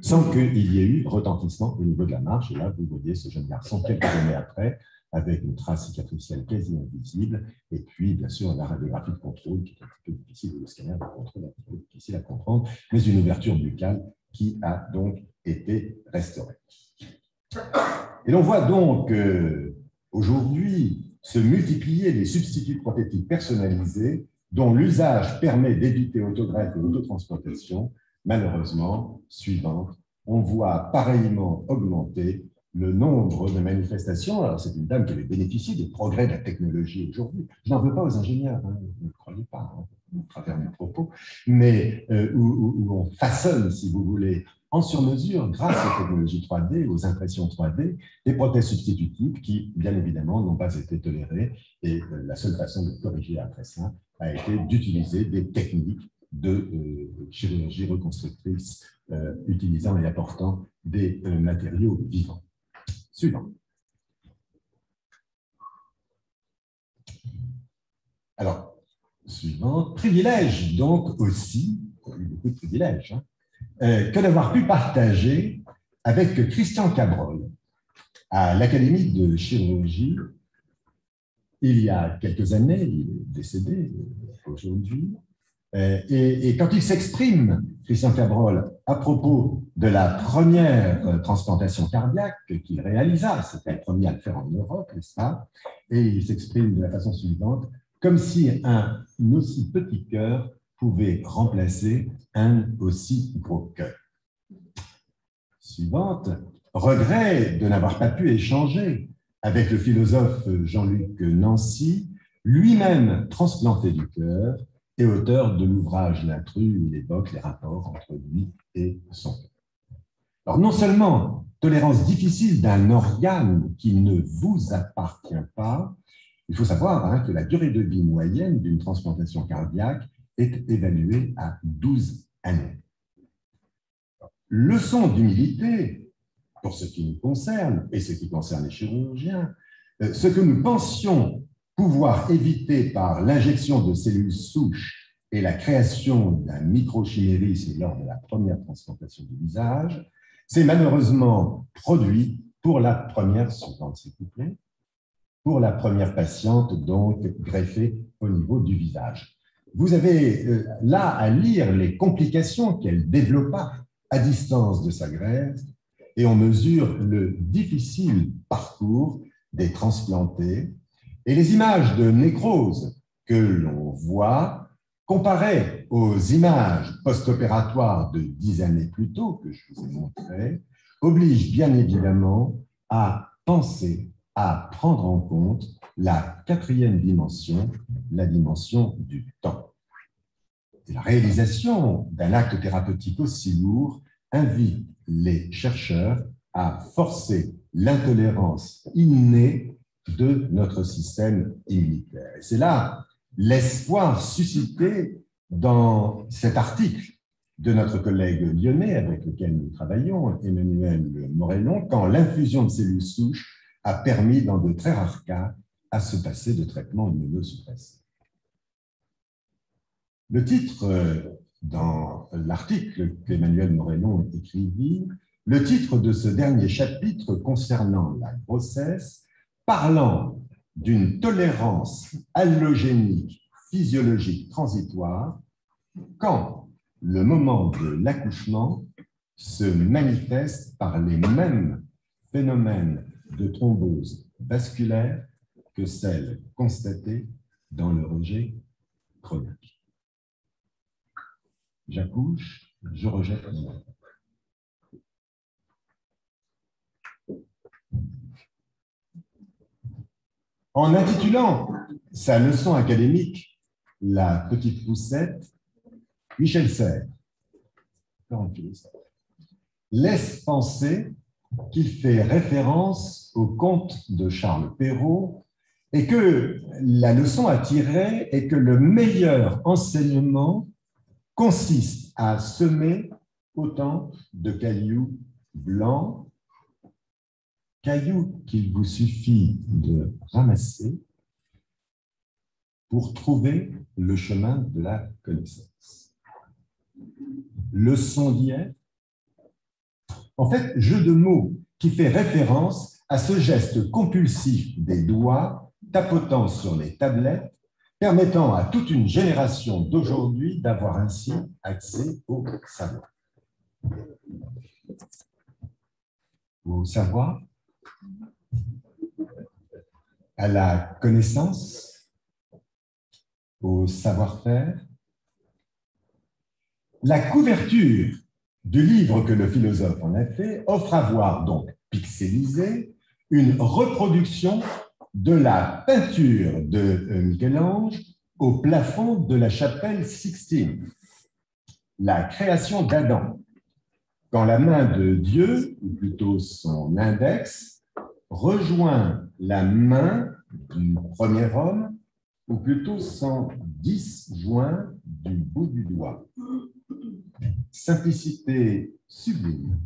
Sans qu'il y ait eu retentissement au niveau de la marche. Et là, vous voyez ce jeune garçon quelques années après, avec une trace cicatricielle quasi invisible, et puis, bien sûr, la radiographie de contrôle, qui est un petit peu difficile, le scanner de contrôle, un petit peu difficile à comprendre, mais une ouverture buccale qui a donc été restaurée. Et l'on voit donc aujourd'hui se multiplier les substituts prothétiques personnalisés dont l'usage permet d'éviter autogreffe et autotransplantation. Malheureusement, suivante, on voit pareillement augmenter le nombre de manifestations. Alors, c'est une dame qui avait bénéficié des progrès de la technologie aujourd'hui. Je n'en veux pas aux ingénieurs, hein, ne le croyez pas, hein, à travers mes propos, mais où on façonne, si vous voulez, en sur-mesure, grâce aux technologies 3D, aux impressions 3D, des prothèses substitutives qui, bien évidemment, n'ont pas été tolérées. Et la seule façon de corriger après ça a été d'utiliser des techniques de chirurgie reconstructrice utilisant et apportant des matériaux vivants. Suivant. Alors, suivant, privilège donc aussi, beaucoup de privilèges, hein, que d'avoir pu partager avec Christian Cabrol à l'Académie de chirurgie il y a quelques années, il est décédé aujourd'hui, et quand il s'exprime, Christian Cabrol, à propos de la première transplantation cardiaque qu'il réalisa, c'était le premier à le faire en Europe, n'est-ce pas? Et il s'exprime de la façon suivante, comme si un aussi petit cœur pouvait remplacer un aussi gros cœur. Suivante, regret de n'avoir pas pu échanger avec le philosophe Jean-Luc Nancy, lui-même transplanté du cœur et auteur de l'ouvrage L'intrus, où il évoque les rapports entre lui et son cœur. Alors, non seulement tolérance difficile d'un organe qui ne vous appartient pas, il faut savoir hein, que la durée de vie moyenne d'une transplantation cardiaque est évaluée à 12 années. Leçon d'humilité, pour ce qui nous concerne et ce qui concerne les chirurgiens, ce que nous pensions pouvoir éviter par l'injection de cellules souches et la création d'un microchimérisme lors de la première transplantation du visage, s'est malheureusement produit pour la première, suivante s'il vous plaît, pour la première patiente, donc greffée au niveau du visage. Vous avez là à lire les complications qu'elle développa à distance de sa greffe et on mesure le difficile parcours des transplantés et les images de nécrose que l'on voit comparées aux images post-opératoires de 10 années plus tôt que je vous ai montrées obligent bien évidemment à penser, à prendre en compte la quatrième dimension, la dimension du temps. Et la réalisation d'un acte thérapeutique aussi lourd invite les chercheurs à forcer l'intolérance innée de notre système immunitaire. Et c'est là l'espoir suscité dans cet article de notre collègue lyonnais avec lequel nous travaillons, Emmanuel Morellon, quand l'infusion de cellules souches a permis, dans de très rares cas, à se passer de traitements immunosuppressifs. Le titre, dans l'article qu'Emmanuel Morellon écrivit, le titre de ce dernier chapitre concernant la grossesse, parlant d'une tolérance allogénique physiologique transitoire, quand le moment de l'accouchement se manifeste par les mêmes phénomènes de thrombose vasculaire que celles constatées dans le rejet chronique. J'accouche, je rejette mon enfant. En intitulant sa leçon académique « La petite poussette », Michel Serres laisse penser qu'il fait référence au conte de Charles Perrault et que la leçon à tirer est que le meilleur enseignement consiste à semer autant de cailloux blancs, cailloux qu'il vous suffit de ramasser pour trouver le chemin de la connaissance. Leçon d'hier, en fait, jeu de mots qui fait référence à ce geste compulsif des doigts tapotant sur les tablettes, permettant à toute une génération d'aujourd'hui d'avoir ainsi accès au savoir. Au savoir, à la connaissance, au savoir-faire. La couverture du livre que le philosophe en a fait offre à voir, donc pixelisé, une reproduction de la peinture de Michel-Ange au plafond de la chapelle Sixtine, la création d'Adam, quand la main de Dieu, ou plutôt son index, rejoint la main du premier homme, ou plutôt son disjoint du bout du doigt. Simplicité sublime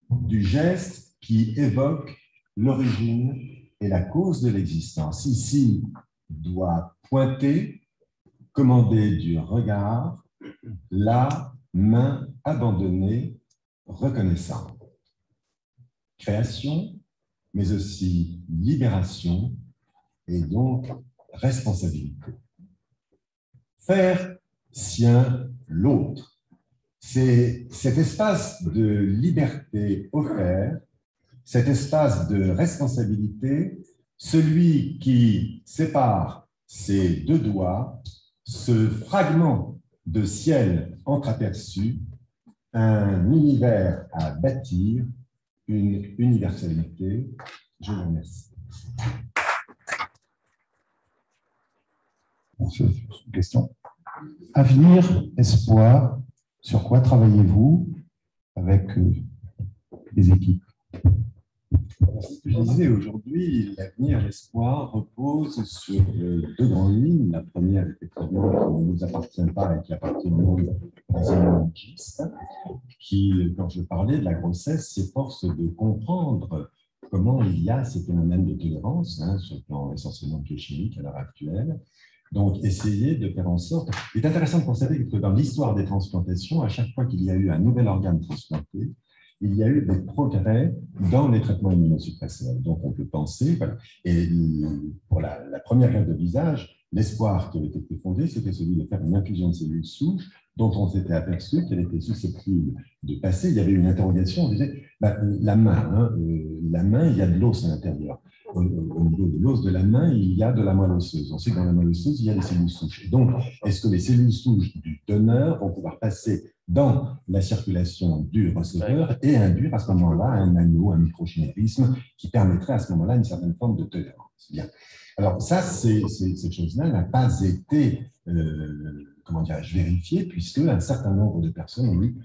du geste qui évoque l'origine et la cause de l'existence. Ici, doit pointer, commander du regard, la main abandonnée, reconnaissante. Création, mais aussi libération et donc responsabilité. Faire sien l'autre. C'est cet espace de liberté offert, cet espace de responsabilité, celui qui sépare ses deux doigts, ce fragment de ciel entreaperçu, un univers à bâtir, une universalité. Je vous remercie. Question. Avenir, espoir, sur quoi travaillez-vous avec les équipes? Ce que je disais aujourd'hui, l'avenir, l'espoir repose sur deux grandes lignes. La première, effectivement, qui ne nous appartient pas et qui appartient au monde des immunologistes, qui, quand je parlais de la grossesse, s'efforce de comprendre comment il y a ces phénomènes de tolérance, sur le plan essentiellement biochimique à l'heure actuelle. Donc, essayer de faire en sorte… Il est intéressant de constater que dans l'histoire des transplantations, à chaque fois qu'il y a eu un nouvel organe transplanté, il y a eu des progrès dans les traitements immunosuppresseurs. Donc, on peut penser, voilà. Et pour la première greffe de visage, l'espoir qui avait été fondé, c'était celui de faire une infusion de cellules souches dont on s'était aperçu qu'elle était susceptible de passer. Il y avait une interrogation, on disait, la main, il y a de l'os à l'intérieur. Au niveau de l'os de la main, il y a de la moelle osseuse. On sait que dans la moelle osseuse, il y a des cellules souches. Et donc, est-ce que les cellules souches du donneur vont pouvoir passer dans la circulation du receveur et induire à ce moment-là un anneau, un microchimérisme qui permettrait à ce moment-là une certaine forme de tolérance. Bien. Alors ça, cette chose-là n'a pas été, comment dirais-je, vérifiée, puisque un certain nombre de personnes ont eu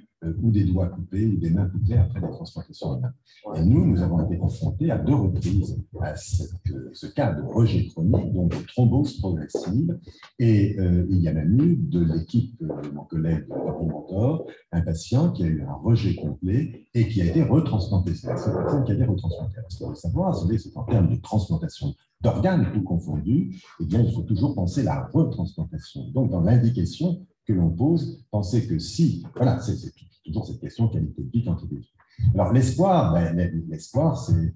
ou des doigts coupés ou des mains coupées après des transplantations de mains. Et nous avons été confrontés à 2 reprises à ce cas de rejet chronique, donc de thrombose progressive. Et il y a même eu de l'équipe de mon collègue Mentor, un patient qui a eu un rejet complet et qui a été retransplanté. C'est la seule personne qui a été retransplantée. Alors, ce qu'il faut savoir, c'est en termes de transplantation d'organes tout confondus, eh bien, il faut toujours penser la retransplantation. Donc, dans l'indication que l'on pose, penser que si, voilà, c'est toujours cette question qualité de vie, quantité de vie. Alors, l'espoir, c'est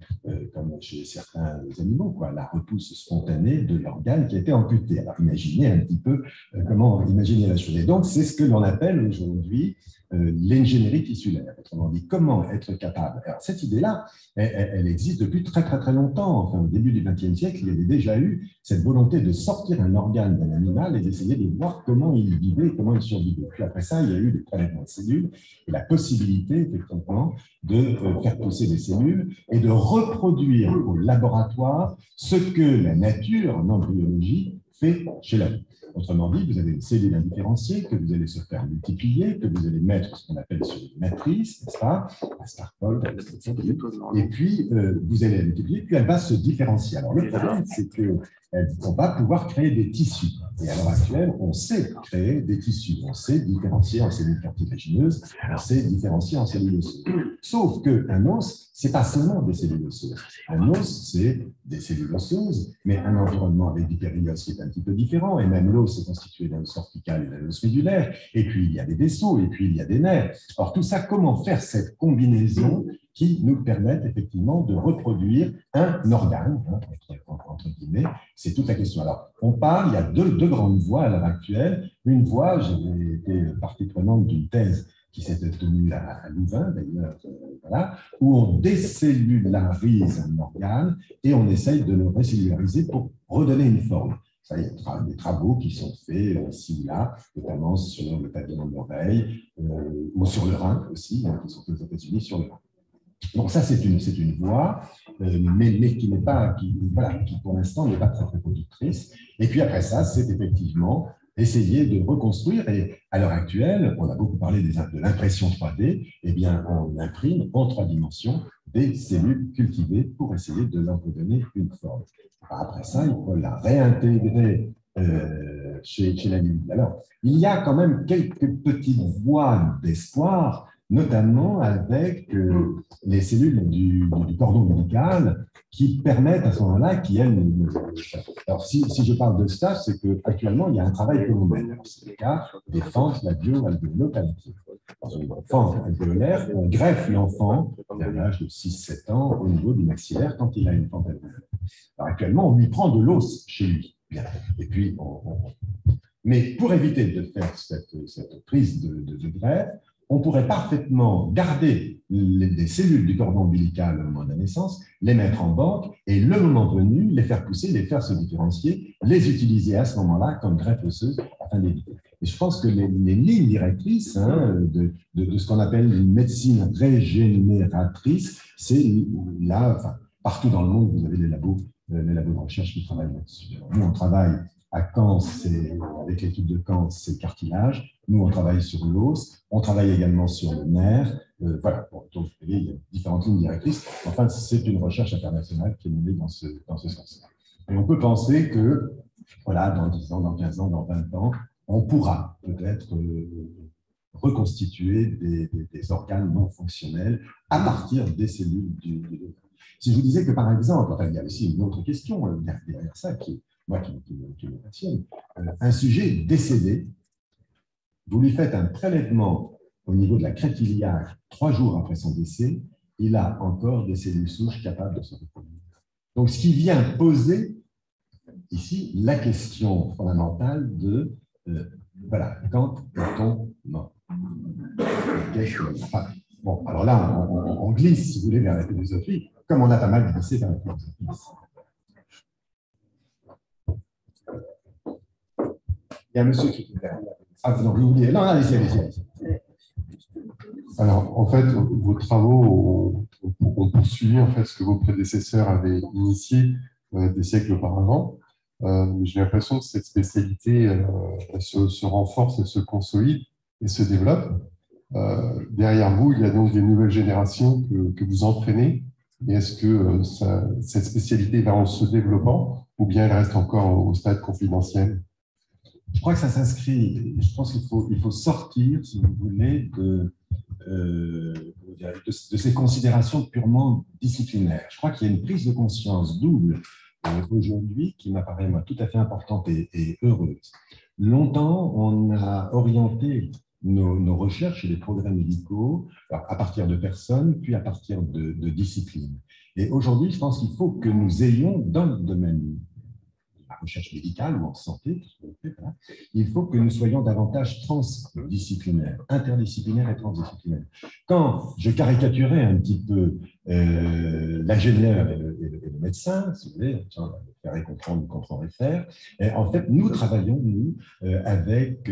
comme chez certains animaux, quoi, la repousse spontanée de l'organe qui a été amputé. Alors, imaginez un petit peu comment imaginer la chose. Et donc, c'est ce que l'on appelle aujourd'hui l'ingénierie tissulaire. Autrement dit, comment être capable. Alors, cette idée-là, elle existe depuis très, très, très longtemps. Enfin, au début du XXe siècle, il y avait déjà eu cette volonté de sortir un organe d'un animal et d'essayer de voir comment il vivait, comment il survivait. Puis après ça, il y a eu des prélèvements de cellules et la possibilité, effectivement, de faire pousser des cellules et de reproduire au laboratoire ce que la nature, en embryologie, fait chez l'homme. Autrement dit, vous avez une cellule indifférenciée que vous allez se faire multiplier, que vous allez mettre ce qu'on appelle sur une matrice, n'est-ce pas, un Starfold, et puis vous allez la multiplier, puis elle va se différencier. Alors le problème, c'est qu'on va pouvoir créer des tissus. Et à l'heure actuelle, on sait créer des tissus, on sait différencier en cellules cartilagineuses, on sait différencier en cellules osseuses. Sauf qu'un os, ce n'est pas seulement des cellules osseuses. Un os, c'est des cellules osseuses, mais un environnement avec du périos qui est un petit peu différent, et même l'os est constitué d'un os cortical et d'un os médulaire, et puis il y a des vaisseaux, et puis il y a des nerfs. Alors tout ça, comment faire cette combinaison qui nous permettent effectivement de reproduire un organe, hein, entre guillemets, c'est toute la question. Alors, on parle, il y a deux grandes voies à l'heure actuelle. Une voie, j'ai été partie prenante d'une thèse qui s'était tenue à Louvain, d'ailleurs, voilà, où on décellularise un organe et on essaye de le recellulariser pour redonner une forme. Ça, il y a des travaux qui sont faits ici ou là, notamment sur le pavillon de l'oreille ou sur le rein aussi, hein, qui sont faits aux États-Unis sur le rein. Donc ça, c'est une voie, mais qui n'est pas, qui pour l'instant n'est pas très, très productrice. Et puis après ça, c'est effectivement essayer de reconstruire. Et à l'heure actuelle, on a beaucoup parlé de l'impression 3D. Eh bien, on imprime en 3 dimensions des cellules cultivées pour essayer de leur redonner une forme. Après ça, il faut la réintégrer chez l'individu. Alors, il y a quand même quelques petites voies d'espoir, notamment avec les cellules du cordon ombilical qui permettent à ce moment-là, alors si je parle de ça, c'est qu'actuellement, il y a un travail que l'on mène. C'est le cas des fentes labio-alvéolo-palatiques. Dans une fente alvéolaire, on greffe l'enfant vers l'âge de 6-7 ans au niveau du maxillaire quand il a une fente alvéolaire. Alors actuellement, on lui prend de l'os chez lui. Bien. Et puis, mais pour éviter de faire cette prise de greffe, on pourrait parfaitement garder des cellules du cordon ombilical au moment de la naissance, les mettre en banque et le moment venu, les faire pousser, les faire se différencier, les utiliser à ce moment-là comme greffe osseuse afin d'éviter. Et je pense que les lignes directrices de ce qu'on appelle une médecine régénératrice, c'est là, enfin, partout dans le monde, vous avez les labos de recherche qui travaillent là-dessus. Nous, on travaille à Caen, avec l'équipe de Caen, c'est le cartilage. Nous, on travaille sur l'os. On travaille également sur le nerf. Voilà. Bon, donc, vous voyez, il y a différentes lignes directrices. Enfin, c'est une recherche internationale qui est menée dans ce sens-là. Et on peut penser que, voilà, dans 10 ans, dans 15 ans, dans 20 ans, on pourra peut-être reconstituer des organes non fonctionnels à partir des cellules du. Si je vous disais que, par exemple, enfin, il y a aussi une autre question derrière ça qui me passionne. Un sujet décédé, vous lui faites un prélèvement au niveau de la crête iliaque, 3 jours après son décès, il a encore des cellules souches capables de se reproduire. Donc, ce qui vient poser ici la question fondamentale de voilà, quand est-on mort? Enfin, bon, alors là, on glisse, si vous voulez, vers la philosophie, comme on a pas mal glissé vers la philosophie ici. Il y a un monsieur qui est derrière. Ah, non, vous voulez. Non, allez-y. Alors, en fait, vos travaux ont poursuivi en fait, ce que vos prédécesseurs avaient initié des siècles auparavant. J'ai l'impression que cette spécialité se renforce, elle se consolide et se développe. Derrière vous, il y a donc des nouvelles générations que vous entraînez. Et est-ce que cette spécialité va en se développant ou bien elle reste encore au stade confidentiel? Je crois que ça s'inscrit. Je pense qu'il faut sortir, si vous voulez, de ces considérations purement disciplinaires. Je crois qu'il y a une prise de conscience double aujourd'hui qui m'apparaît moi, tout à fait importante et heureuse. Longtemps, on a orienté nos recherches et les progrès médicaux à partir de personnes, puis à partir de disciplines. Et aujourd'hui, je pense qu'il faut que nous ayons, dans le domaine de la recherche médicale ou en santé, il faut que nous soyons davantage transdisciplinaires, interdisciplinaires et transdisciplinaires. Quand je caricaturais un petit peu l'ingénieur et le médecin, si vous voulez, faire et comprendre et faire, en fait, nous travaillons, nous, avec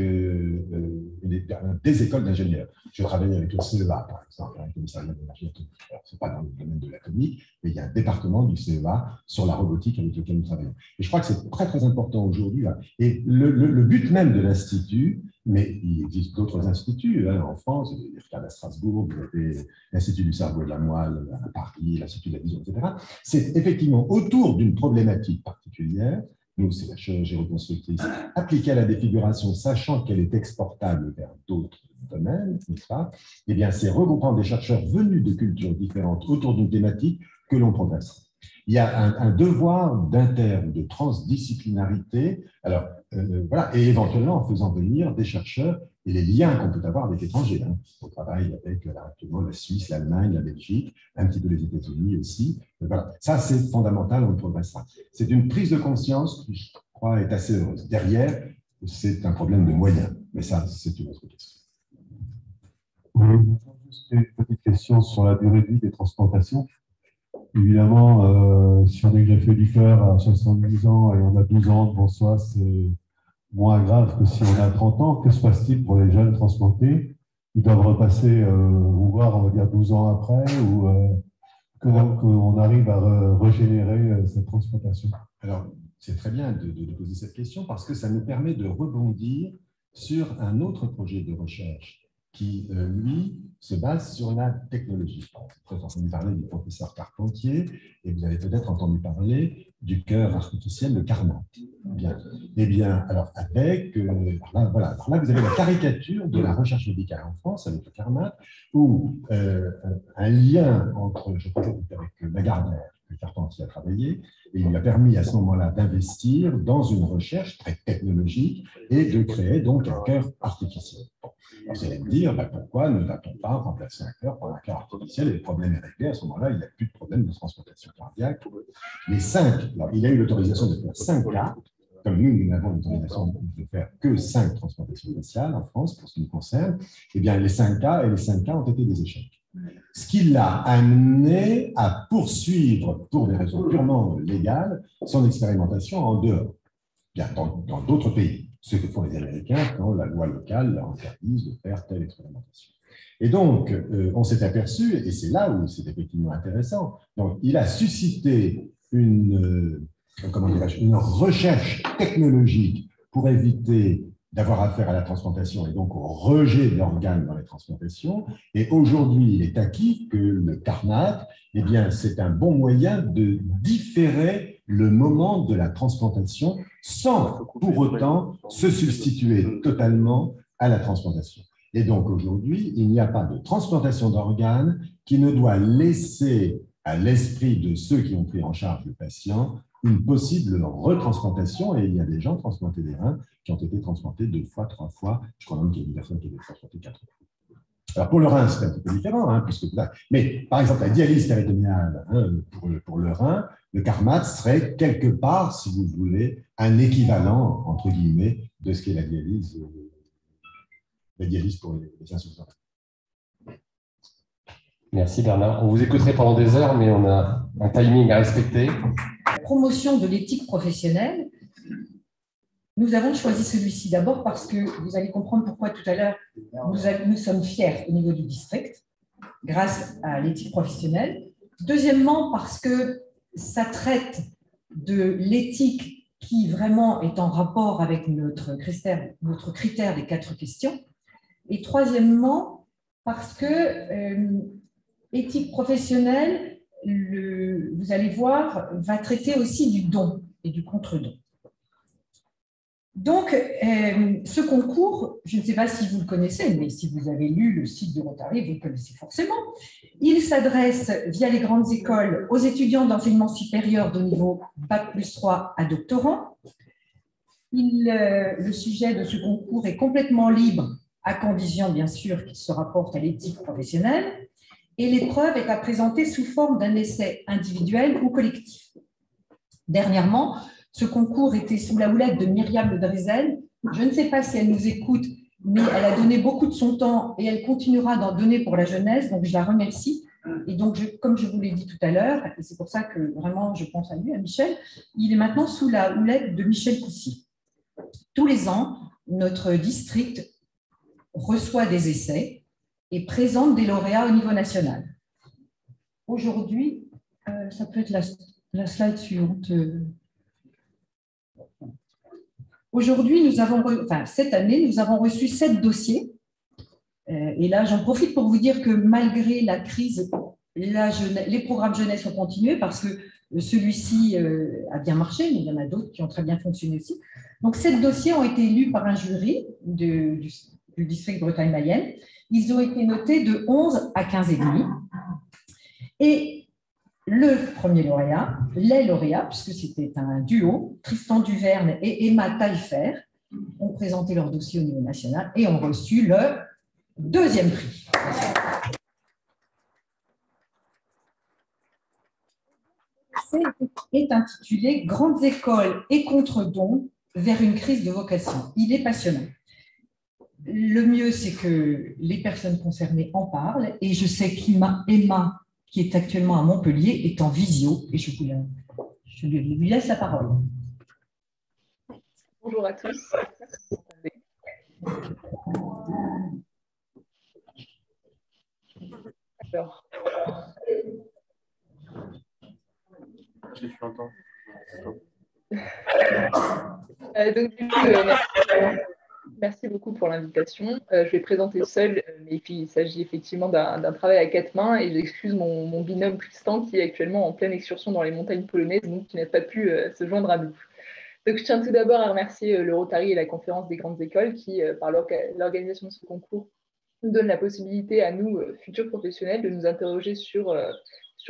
des écoles d'ingénieurs. Je travaille avec le CEA, par exemple, avec le commissariat de l'énergie atomique. Alors, ce n'est pas dans le domaine de l'atomique, mais il y a un département du CEA sur la robotique avec lequel nous travaillons. Et je crois que c'est très, très important aujourd'hui. Et le but même de l'Institut, mais il existe d'autres instituts en France, il y a à Strasbourg, vous avez l'Institut du cerveau et de la moelle à Paris, l'Institut de la vision, etc. C'est effectivement autour d'une problématique particulière. Nous, c'est la chirurgie reconstructrice appliquée à la défiguration, sachant qu'elle est exportable vers d'autres domaines, n'est-ce pas? Eh bien, c'est regroupant des chercheurs venus de cultures différentes autour d'une thématique que l'on progresse. Il y a un devoir de transdisciplinarité, alors voilà, et éventuellement en faisant venir des chercheurs et les liens qu'on peut avoir avec l'étranger. On travaille avec actuellement la Suisse, l'Allemagne, la Belgique, un petit peu les États-Unis aussi. Voilà. Ça, c'est fondamental, on progressera. C'est une prise de conscience qui, je crois, est assez heureuse. Derrière, c'est un problème de moyens, mais ça, c'est une autre question. Juste une petite question sur la durée de vie des transplantations. Évidemment, si on est greffé du cœur à 70 ans et on a 12 ans, bon, soit c'est moins grave que si on a 30 ans. Que se passe-t-il pour les jeunes transplantés? Ils doivent repasser, vous voir, on va dire, 12 ans après, ou qu'on arrive à régénérer cette transplantation? Alors, c'est très bien de poser cette question parce que ça nous permet de rebondir sur un autre projet de recherche qui, lui, se base sur la technologie. Vous avez entendu parler du professeur Carpentier et vous avez peut-être entendu parler du cœur artificiel, le Carmat. Bien. Eh bien, alors avec, alors là, vous avez la caricature de la recherche médicale en France avec le Carmat, où un lien entre, je crois, avec Lagardère, que Carpentier a travaillé, et il lui a permis à ce moment-là d'investir dans une recherche très technologique et de créer donc un cœur artificiel. Alors, vous allez me dire, pourquoi ne va-t-on pas remplacer un cœur par un cœur artificiel et le problème est réglé? À ce moment-là, il n'y a plus de problème de transplantation cardiaque. Les 5, alors, il a eu l'autorisation de faire 5 cas, comme nous n'avons l'autorisation de faire que 5 transplantations initiales en France, pour ce qui nous concerne, eh bien, les 5 cas ont été des échecs. Ce qui l'a amené à poursuivre, pour des raisons purement légales, son expérimentation en dehors, bien, dans d'autres pays. Ce que font les Américains quand la loi locale leur interdit de faire telle expérimentation. Et donc, on s'est aperçu, et c'est là où c'est effectivement intéressant, donc il a suscité une recherche technologique pour éviter d'avoir affaire à la transplantation et donc au rejet d'organes dans les transplantations. Et aujourd'hui, il est acquis que le Carmat, eh bien, c'est un bon moyen de différer le moment de la transplantation sans pour autant se substituer totalement à la transplantation. Et donc aujourd'hui, il n'y a pas de transplantation d'organes qui ne doit laisser à l'esprit de ceux qui ont pris en charge le patient une possible retransplantation. Et il y a des gens transplantés des reins qui ont été transplantés 2 fois, 3 fois. Je crois même qu'il y a une personne qui a été transplantée 4 fois. Alors pour le rein, c'est un petit peu différent, hein, puisque mais par exemple, la dialyse péritonéale, hein, pour le rein, le CARMAT serait quelque part, si vous voulez, un équivalent, entre guillemets, de ce qu'est la dialyse pour les insuffisants. Merci Bernard. On vous écouterait pendant des heures, mais on a un timing à respecter. La promotion de l'éthique professionnelle, nous avons choisi celui-ci d'abord parce que vous allez comprendre pourquoi tout à l'heure nous sommes fiers au niveau du district grâce à l'éthique professionnelle. Deuxièmement, parce que ça traite de l'éthique qui vraiment est en rapport avec notre critère des 4 questions. Et troisièmement, parce que éthique professionnelle, vous allez voir, va traiter aussi du don et du contre-don. Donc, ce concours, je ne sais pas si vous le connaissez, mais si vous avez lu le site de Rotary, vous le connaissez forcément. Il s'adresse via les grandes écoles aux étudiants d'enseignement supérieur de niveau Bac+3 à doctorant. Le sujet de ce concours est complètement libre, à condition, bien sûr, qu'il se rapporte à l'éthique professionnelle. Et l'épreuve est à présenter sous forme d'un essai individuel ou collectif. Dernièrement, ce concours était sous la houlette de Myriam Le Drezel. Je ne sais pas si elle nous écoute, mais elle a donné beaucoup de son temps et elle continuera d'en donner pour la jeunesse, donc je la remercie. Et donc, comme je vous l'ai dit tout à l'heure, et c'est pour ça que vraiment je pense à lui, à Michel, il est maintenant sous la houlette de Michel Coussy. Tous les ans, notre district reçoit des essais et présente des lauréats au niveau national. Aujourd'hui, ça peut être la slide suivante. Aujourd'hui, cette année, nous avons reçu 7 dossiers. Et là, j'en profite pour vous dire que malgré la crise, les programmes jeunesse ont continué parce que celui-ci a bien marché, mais il y en a d'autres qui ont très bien fonctionné aussi. Donc, 7 dossiers ont été lus par un jury du district Bretagne-Mayenne. Ils ont été notés de 11 à 15,5. Et le premier lauréat, les lauréats, puisque c'était un duo, Tristan Duverne et Emma Taillefer, ont présenté leur dossier au niveau national et ont reçu le 2e prix. Est intitulé « Grandes écoles et contre-dons vers une crise de vocation ». Il est passionnant. Le mieux, c'est que les personnes concernées en parlent et je sais qu'Emma, qui est actuellement à Montpellier, est en visio et je lui laisse la parole. Bonjour à tous. Alors. Donc, du coup, merci beaucoup pour l'invitation. Je vais présenter seule, mais il s'agit effectivement d'un travail à 4 mains et j'excuse mon binôme Tristan qui est actuellement en pleine excursion dans les montagnes polonaises, donc qui n'a pas pu se joindre à nous. Donc, je tiens tout d'abord à remercier le Rotary et la conférence des grandes écoles qui, par l'organisation de ce concours, nous donnent la possibilité à nous, futurs professionnels, de nous interroger sur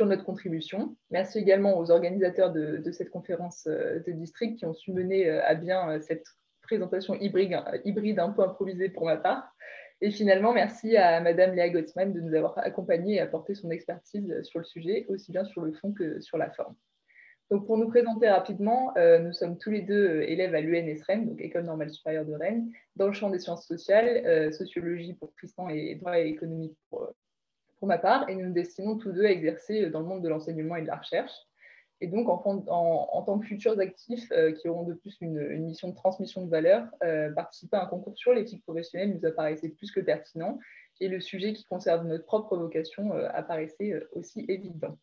notre contribution. Merci également aux organisateurs de cette conférence de district qui ont su mener à bien cette présentation hybride un peu improvisée pour ma part. Et finalement, merci à Madame Léa Gottsman de nous avoir accompagnés et apporté son expertise sur le sujet, aussi bien sur le fond que sur la forme. Donc, pour nous présenter rapidement, nous sommes tous les deux élèves à l'UNS-Rennes, donc École normale supérieure de Rennes, dans le champ des sciences sociales, sociologie pour Tristan et droit et économie pour ma part, et nous nous destinons tous deux à exercer dans le monde de l'enseignement et de la recherche. Et donc, en tant que futurs actifs qui auront de plus une mission de transmission de valeurs, participer à un concours sur l'éthique professionnelle nous apparaissait plus que pertinent, et le sujet qui conserve notre propre vocation apparaissait aussi évident.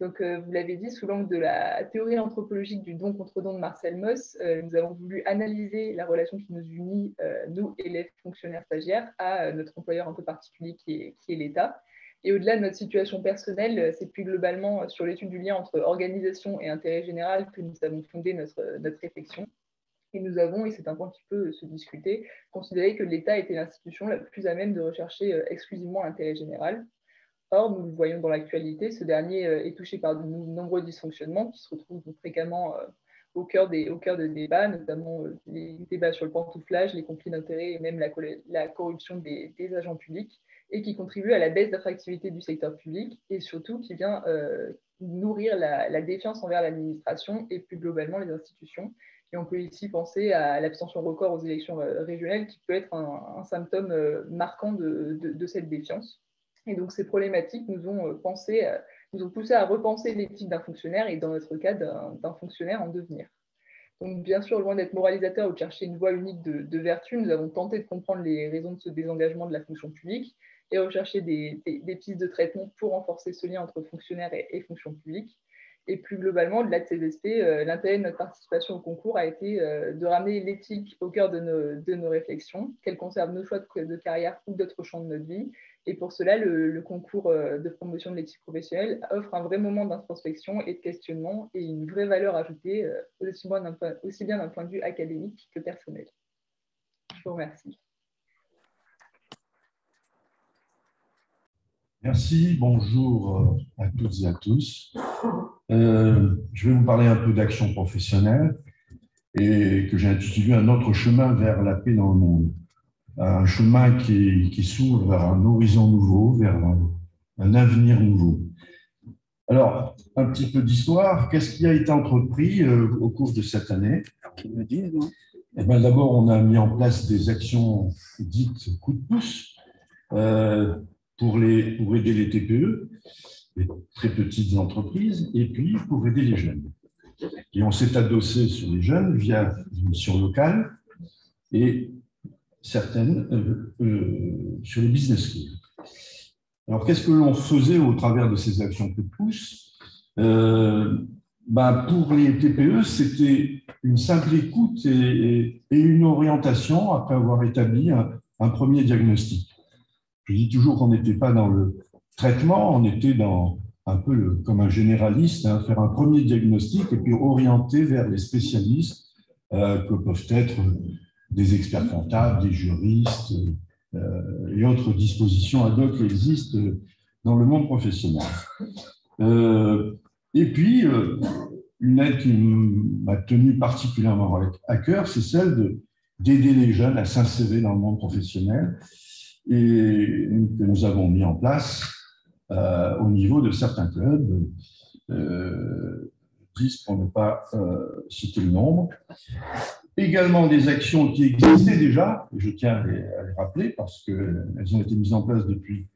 Donc, vous l'avez dit, sous l'angle de la théorie anthropologique du don contre don de Marcel Mauss, nous avons voulu analyser la relation qui nous unit, nous, élèves, fonctionnaires, stagiaires, à notre employeur un peu particulier qui est l'État. Et au-delà de notre situation personnelle, c'est plus globalement sur l'étude du lien entre organisation et intérêt général que nous avons fondé notre réflexion. Et nous avons, et c'est un point qui peut se discuter, considéré que l'État était l'institution la plus à même de rechercher exclusivement l'intérêt général. Or, nous le voyons dans l'actualité, ce dernier est touché par de nombreux dysfonctionnements qui se retrouvent fréquemment au cœur de débats, notamment les débats sur le pantouflage, les conflits d'intérêts et même la corruption des agents publics. et qui contribue à la baisse d'attractivité du secteur public et surtout qui vient nourrir la défiance envers l'administration et plus globalement les institutions. Et on peut ici penser à l'abstention record aux élections régionales qui peut être un symptôme marquant de cette défiance. Et donc ces problématiques nous ont poussé à repenser l'éthique d'un fonctionnaire et dans notre cas d'un fonctionnaire en devenir. Donc bien sûr, loin d'être moralisateur ou de chercher une voie unique de vertu, nous avons tenté de comprendre les raisons de ce désengagement de la fonction publique et rechercher des pistes de traitement pour renforcer ce lien entre fonctionnaires et fonction publique. Et plus globalement, au-delà de ces aspects, l'intérêt de notre participation au concours a été de ramener l'éthique au cœur de nos réflexions, qu'elle conserve nos choix de carrière ou d'autres champs de notre vie. Et pour cela, le concours de promotion de l'éthique professionnelle offre un vrai moment d'introspection et de questionnement et une vraie valeur ajoutée, aussi bien d'un point de vue académique que personnel. Je vous remercie. Merci, bonjour à toutes et à tous. Je vais vous parler un peu d'action professionnelle et que j'ai intitulé « Un autre chemin vers la paix dans le monde ». Un chemin qui s'ouvre vers un horizon nouveau, vers un avenir nouveau. Alors, un petit peu d'histoire. Qu'est-ce qui a été entrepris au cours de cette année? Eh bien, d'abord, on a mis en place des actions dites coup de pouce pour aider les TPE, les très petites entreprises, et puis pour aider les jeunes. Et on s'est adossé sur les jeunes via une mission locale et certaines sur les business schools. Alors, qu'est-ce que l'on faisait au travers de ces actions coup de pouce? Pour les TPE, c'était une simple écoute et une orientation après avoir établi un premier diagnostic. Je dis toujours qu'on n'était pas dans le traitement, on était dans un peu comme un généraliste, faire un premier diagnostic et puis orienter vers les spécialistes que peuvent être des experts comptables, des juristes et autres dispositions ad hoc qui existent dans le monde professionnel. Et puis, une aide qui m'a tenu particulièrement à cœur, c'est celle d'aider les jeunes à s'insérer dans le monde professionnel et que nous avons mis en place au niveau de certains clubs, 10 pour ne pas citer le nombre. Également des actions qui existaient déjà, et je tiens à les rappeler parce qu'elles ont été mises en place depuis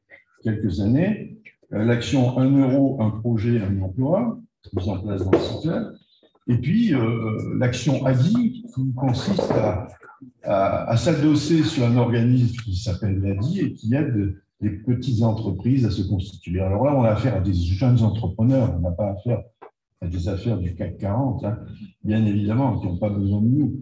quelques années. L'action 1 euro, un projet, un emploi, mise en place dans le secteur. Et puis l'action ADI, qui consiste à s'adosser sur un organisme qui s'appelle l'ADI et qui aide les petites entreprises à se constituer. Alors là, on a affaire à des jeunes entrepreneurs, on n'a pas affaire à des affaires du CAC 40, bien évidemment, qui n'ont pas besoin de nous,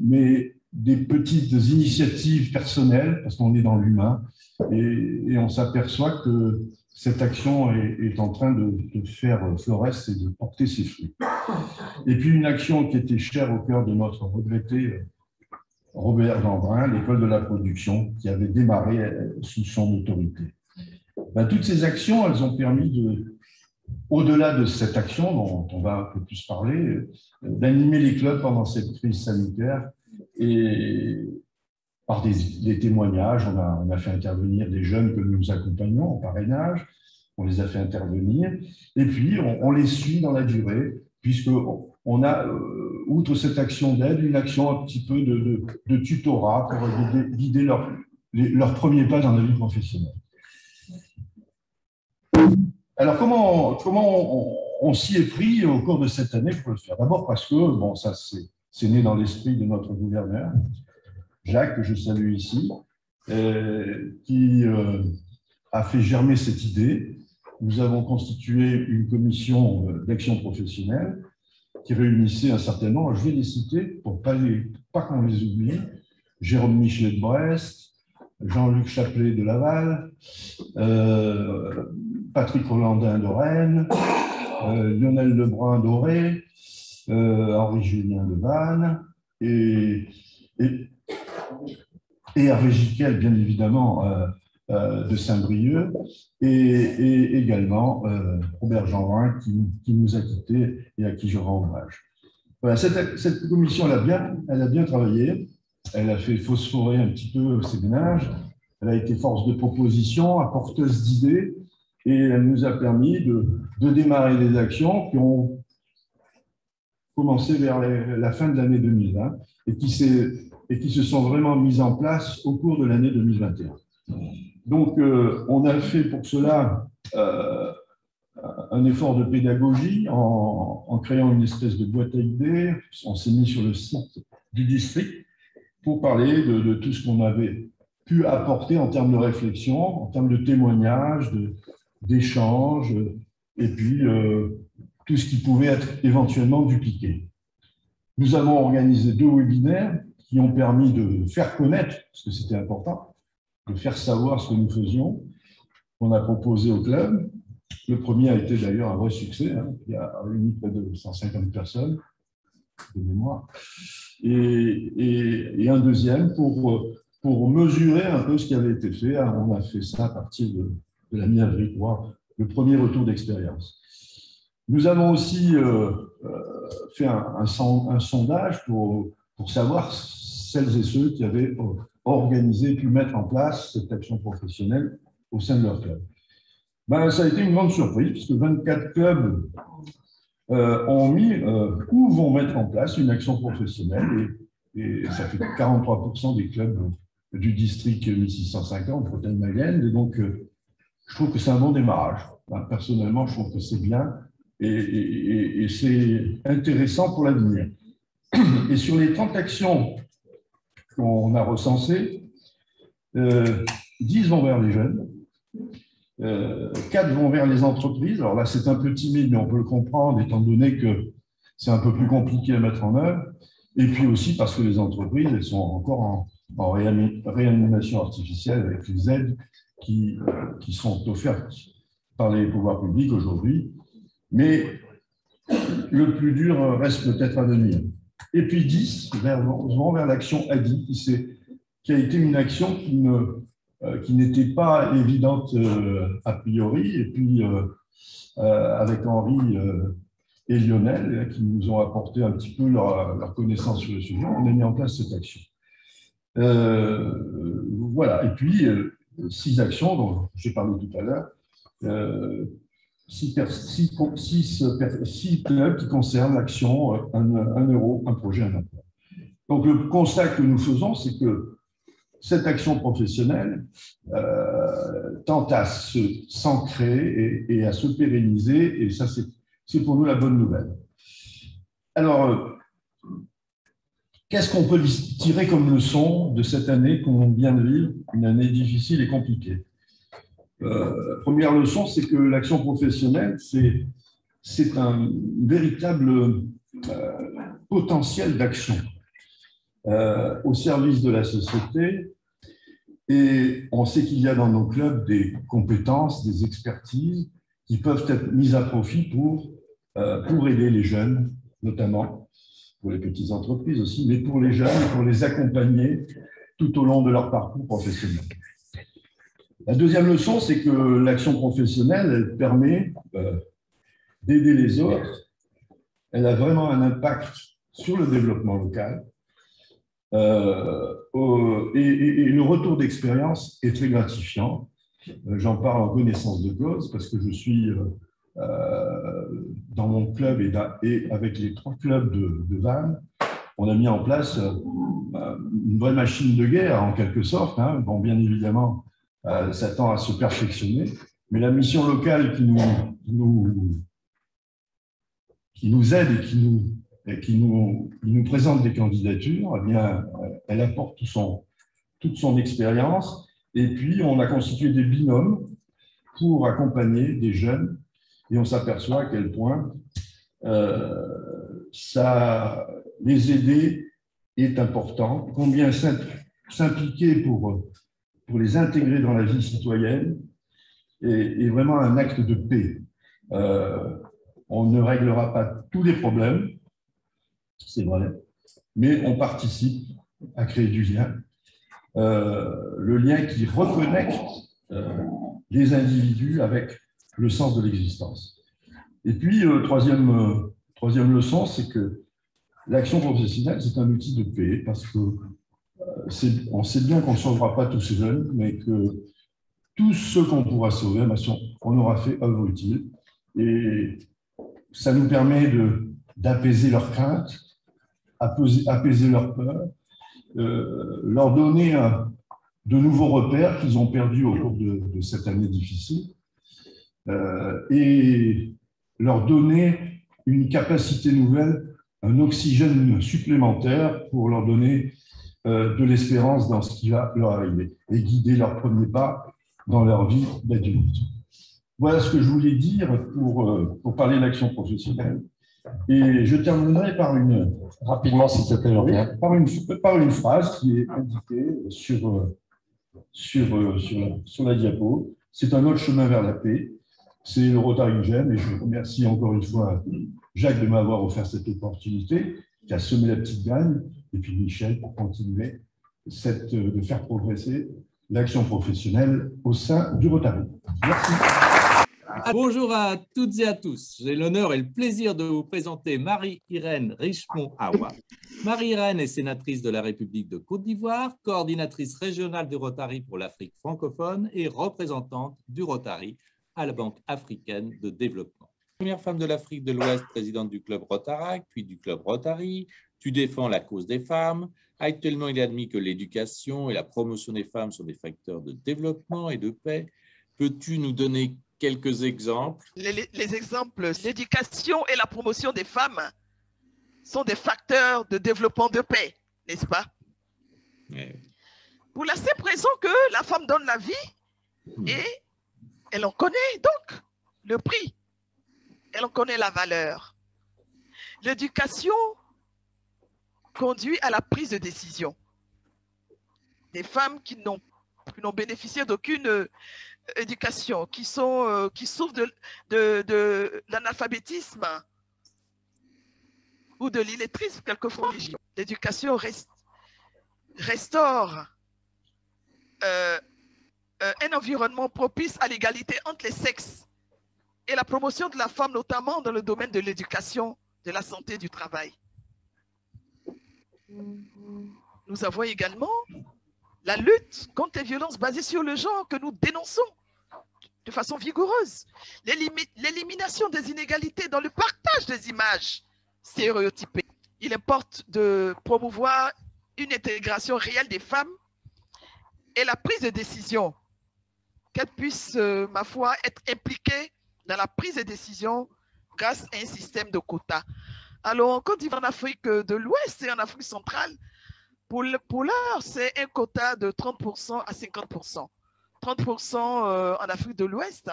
mais des petites initiatives personnelles, parce qu'on est dans l'humain, et on s'aperçoit que cette action est en train de faire florès et de porter ses fruits. Et puis une action qui était chère au cœur de notre regretté Robert Dambrun, l'école de la production, qui avait démarré sous son autorité. Toutes ces actions, elles ont permis au-delà de cette action dont on va un peu plus parler, d'animer les clubs pendant cette crise sanitaire et par des témoignages. On a fait intervenir des jeunes que nous accompagnons en parrainage, on les a fait intervenir et puis on les suit dans la durée puisqu'on a, outre cette action d'aide, une action un petit peu de tutorat pour guider leur premier pas dans la vie professionnelle. Alors, comment on s'y est pris au cours de cette année pour le faire? D'abord parce que, bon, ça c'est né dans l'esprit de notre gouverneur, Jacques, que je salue ici, qui a fait germer cette idée. Nous avons constitué une commission d'action professionnelle qui réunissait un certain nombre, je vais les citer pour pas qu'on les oublie, Jérôme Michelet de Brest, Jean-Luc Chaplet de Laval, Patrick Rollandin de Rennes, Lionel Lebrun d'Auray, Henri Julien de Vannes et Hervé Giquel, bien évidemment, de Saint-Brieuc, et également Robert Jeanbrun qui nous a quittés et à qui je rends hommage. Voilà, cette commission, elle a bien travaillé. Elle a fait phosphorer un petit peu ses ménages Elle a été force de proposition, apporteuse d'idées, et elle nous a permis de démarrer des actions qui ont commencé vers la fin de l'année 2020 et qui se sont vraiment mises en place au cours de l'année 2021. Donc, on a fait pour cela un effort de pédagogie en créant une espèce de boîte à idées. On s'est mis sur le site du district pour parler de tout ce qu'on avait pu apporter en termes de réflexion, en termes de témoignages, d'échanges, et puis tout ce qui pouvait être éventuellement dupliqué. Nous avons organisé 2 webinaires qui ont permis de faire connaître, parce que c'était important, de faire savoir ce que nous faisions, qu'on a proposé au club. Le premier a été d'ailleurs un vrai succès, hein, il a réuni près de 150 personnes de mémoire, et un deuxième pour mesurer un peu ce qui avait été fait. On a fait ça à partir de la mi-avril, le premier retour d'expérience. Nous avons aussi fait un sondage pour savoir celles et ceux qui avaient organisé, pu mettre en place cette action professionnelle au sein de leur club. Ben, ça a été une grande surprise, puisque 24 clubs ont mis ou vont mettre en place une action professionnelle, et ça fait 43% des clubs du district 1650, Bretagne-Mayenne, et donc je trouve que c'est un bon démarrage. Ben, personnellement, je trouve que c'est bien, et c'est intéressant pour l'avenir. Et sur les 30 actions qu'on a recensées, 10 vont vers les jeunes, 4 vont vers les entreprises. Alors là, c'est un peu timide, mais on peut le comprendre, étant donné que c'est un peu plus compliqué à mettre en œuvre. Et puis aussi parce que les entreprises, elles sont encore en réanimation artificielle avec les aides qui sont offertes par les pouvoirs publics aujourd'hui. Mais le plus dur reste peut-être à venir. Et puis 10 vont vers l'action ADI, qui a été une action qui n'était pas évidente a priori, et puis avec Henri et Lionel, qui nous ont apporté un petit peu leur connaissance sur le sujet, on a mis en place cette action. Voilà, et puis 6 actions dont j'ai parlé tout à l'heure, 6 clubs qui concernent l'action 1 euro, un projet, un emploi. Donc le constat que nous faisons, c'est que cette action professionnelle tente à s'ancrer et à se pérenniser, et ça, c'est pour nous la bonne nouvelle. Alors, qu'est-ce qu'on peut tirer comme leçon de cette année qu'on vient de vivre, une année difficile et compliquée? Première leçon, c'est que l'action professionnelle, c'est un véritable potentiel d'action au service de la société, et on sait qu'il y a dans nos clubs des compétences, des expertises qui peuvent être mises à profit pour aider les jeunes, notamment pour les petites entreprises aussi, mais pour les jeunes, pour les accompagner tout au long de leur parcours professionnel. La deuxième leçon, c'est que l'action professionnelle, elle permet d'aider les autres. Elle a vraiment un impact sur le développement local. Et le retour d'expérience est très gratifiant. J'en parle en connaissance de cause parce que je suis dans mon club et avec les 3 clubs de Vannes, on a mis en place une vraie machine de guerre en quelque sorte. Hein. Bon, bien évidemment, ça tend à se perfectionner, mais la mission locale qui nous aide et qui nous présente des candidatures, eh bien, elle apporte toute son expérience. Et puis, on a constitué des binômes pour accompagner des jeunes, et on s'aperçoit à quel point ça, les aider est important, combien s'impliquer pour les intégrer dans la vie citoyenne est vraiment un acte de paix. On ne réglera pas tous les problèmes, c'est vrai, mais on participe à créer du lien, le lien qui reconnecte les individus avec le sens de l'existence. Et puis, troisième leçon, c'est que l'action professionnelle, c'est un outil de paix, parce que on sait bien qu'on ne sauvera pas tous ces jeunes, mais que tous ceux qu'on pourra sauver, on aura fait œuvre utile. Et ça nous permet d'apaiser leurs craintes, apaiser leurs peurs, leur donner de nouveaux repères qu'ils ont perdus au cours de cette année difficile, et leur donner une capacité nouvelle, un oxygène supplémentaire pour leur donner de l'espérance dans ce qui va leur arriver et guider leurs premiers pas dans leur vie d'adulte. Voilà ce que je voulais dire pour parler de l'action professionnelle. Et je terminerai par Rapidement, s'il te plaît, Jean-Pierre. par une phrase qui est indiquée sur la diapo. C'est un autre chemin vers la paix. C'est le Rotary que j'aime, et je remercie encore une fois Jacques de m'avoir offert cette opportunité, qui a semé la petite graine, et puis Michel pour continuer de faire progresser l'action professionnelle au sein du Rotary. Merci. Bonjour à toutes et à tous. J'ai l'honneur et le plaisir de vous présenter Marie-Irène Richemont-Awa. Marie-Irène est sénatrice de la République de Côte d'Ivoire, coordinatrice régionale du Rotary pour l'Afrique francophone et représentante du Rotary à la Banque africaine de développement. Première femme de l'Afrique de l'Ouest, présidente du club Rotarac, puis du club Rotary. Tu défends la cause des femmes. Actuellement, il est admis que l'éducation et la promotion des femmes sont des facteurs de développement et de paix. Peux-tu nous donner quelques exemples? Les exemples, l'éducation et la promotion des femmes sont des facteurs de développement de paix, n'est-ce pas? Oui. Pour la simple raison que la femme donne la vie et elle en connaît donc le prix, elle en connaît la valeur. L'éducation conduit à la prise de décision. Des femmes qui n'ont bénéficié d'aucune éducation, qui souffrent de l'analphabétisme ou de l'illettrisme, quelquefois. L'éducation restaure un environnement propice à l'égalité entre les sexes et la promotion de la femme, notamment dans le domaine de l'éducation, de la santé et du travail. Nous avons également la lutte contre les violences basées sur le genre que nous dénonçons de façon vigoureuse. L'élimination des inégalités dans le partage des images stéréotypées. Il importe de promouvoir une intégration réelle des femmes et la prise de décision, qu'elles puissent, ma foi, être impliquées dans la prise de décision grâce à un système de quotas. Alors, en Côte d'Ivoire, en Afrique de l'Ouest et en Afrique centrale, pour l'heure, c'est un quota de 30% à 50%. 30% en Afrique de l'Ouest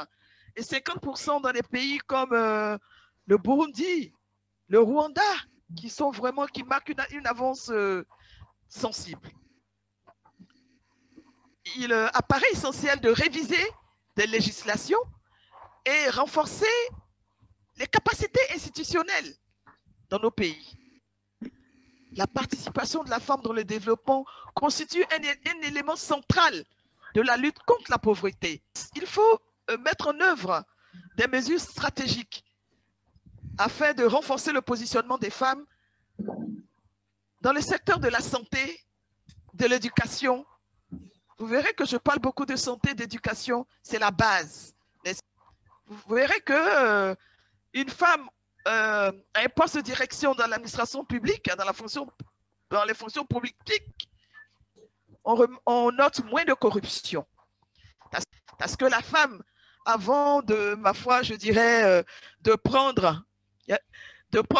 et 50% dans des pays comme le Burundi, le Rwanda, qui marquent une avance sensible. Il apparaît essentiel de réviser des législations et renforcer les capacités institutionnelles dans nos pays. La participation de la femme dans le développement constitue un élément central de la lutte contre la pauvreté. Il faut mettre en œuvre des mesures stratégiques afin de renforcer le positionnement des femmes dans le secteur de la santé, de l'éducation. Vous verrez que je parle beaucoup de santé, d'éducation, c'est la base. Vous verrez que une femme a un poste de direction dans l'administration publique, dans les fonctions politiques, on note moins de corruption. Parce que la femme, avant de, ma foi, je dirais, de prendre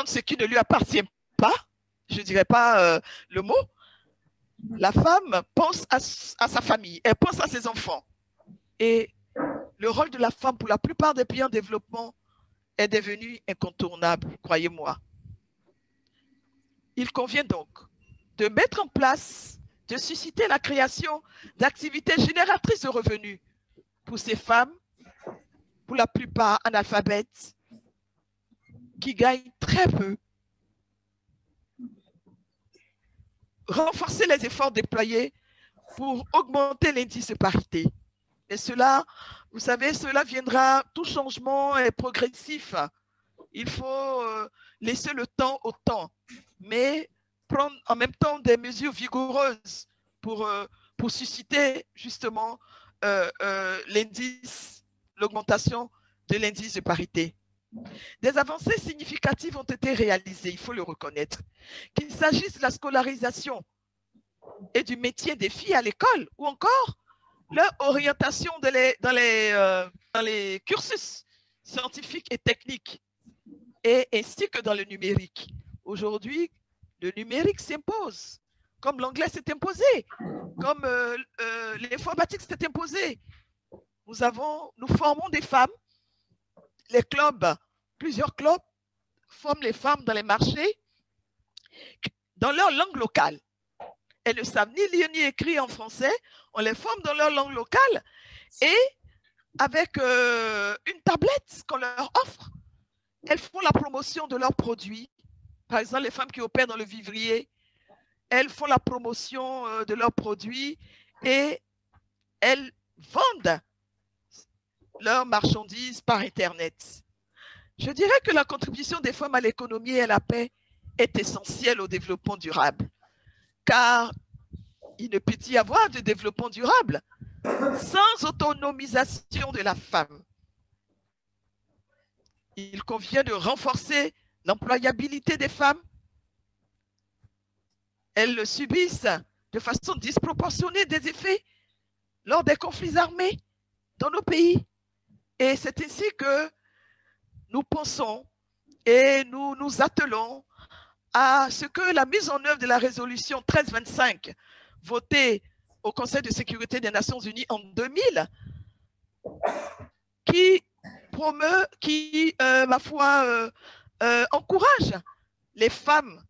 ce qui ne lui appartient pas, je ne dirais pas le mot, la femme pense à sa famille, elle pense à ses enfants. Et le rôle de la femme, pour la plupart des pays en développement, est devenu incontournable, croyez-moi. Il convient donc de mettre en place, de susciter la création d'activités génératrices de revenus pour ces femmes, pour la plupart analphabètes, qui gagnent très peu. Renforcer les efforts déployés pour augmenter l'indice de parité. Et cela, vous savez, cela viendra, tout changement est progressif. Il faut laisser le temps au temps, mais prendre en même temps des mesures vigoureuses pour susciter justement l'augmentation de l'indice de parité. Des avancées significatives ont été réalisées, il faut le reconnaître. Qu'il s'agisse de la scolarisation et du métier des filles à l'école, ou encore leur orientation dans les cursus scientifiques et techniques, et ainsi que dans le numérique. Aujourd'hui, le numérique s'impose, comme l'anglais s'est imposé, comme l'informatique s'est imposée. Nous formons des femmes. Les clubs, plusieurs clubs forment les femmes dans les marchés dans leur langue locale. Elles ne savent ni lire ni écrire en français. On les forme dans leur langue locale et avec une tablette qu'on leur offre, elles font la promotion de leurs produits. Par exemple, les femmes qui opèrent dans le vivrier, elles font la promotion de leurs produits et elles vendent leurs marchandises par Internet. Je dirais que la contribution des femmes à l'économie et à la paix est essentielle au développement durable, car il ne peut y avoir de développement durable sans autonomisation de la femme. Il convient de renforcer l'employabilité des femmes. Elles subissent de façon disproportionnée des effets lors des conflits armés dans nos pays. Et c'est ainsi que nous pensons et nous nous attelons à ce que la mise en œuvre de la résolution 1325, votée au Conseil de sécurité des Nations Unies en 2000, qui promeut, ma foi, encourage les femmes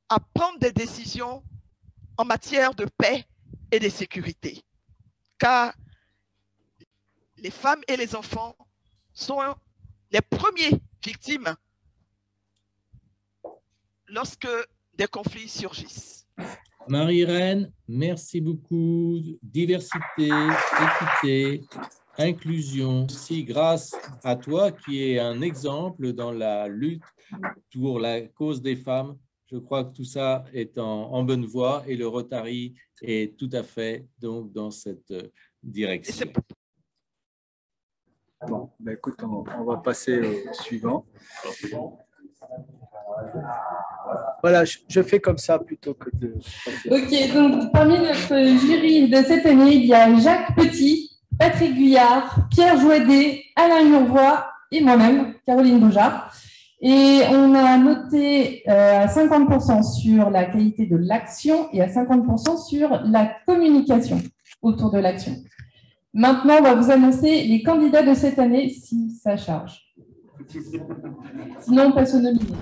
à prendre des décisions en matière de paix et de sécurité. Car les femmes et les enfants sont les premières victimes lorsque des conflits surgissent. Marie-Irène, merci beaucoup. Diversité, équité, inclusion. Si grâce à toi, qui est un exemple dans la lutte pour la cause des femmes, je crois que tout ça est en bonne voie et le Rotary est tout à fait donc dans cette direction. Bon, ben écoute, on va passer au suivant. Voilà, je fais comme ça plutôt que de... Ok, donc parmi notre jury de cette année, il y a Jacques Petit, Patrick Guyard, Pierre Joadet, Alain Urvois et moi-même, Caroline Beaujard. Et on a noté à 50% sur la qualité de l'action et à 50% sur la communication autour de l'action. Maintenant, on va vous annoncer les candidats de cette année si ça charge. Sinon, on passe aux nominés.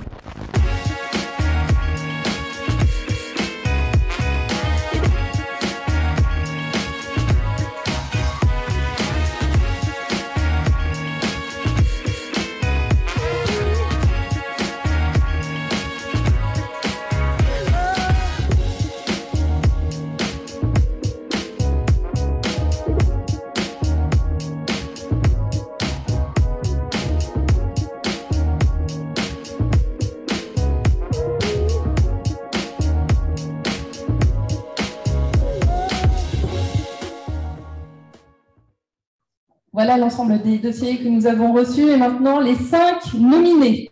Voilà l'ensemble des dossiers que nous avons reçus et maintenant les 5 nominés.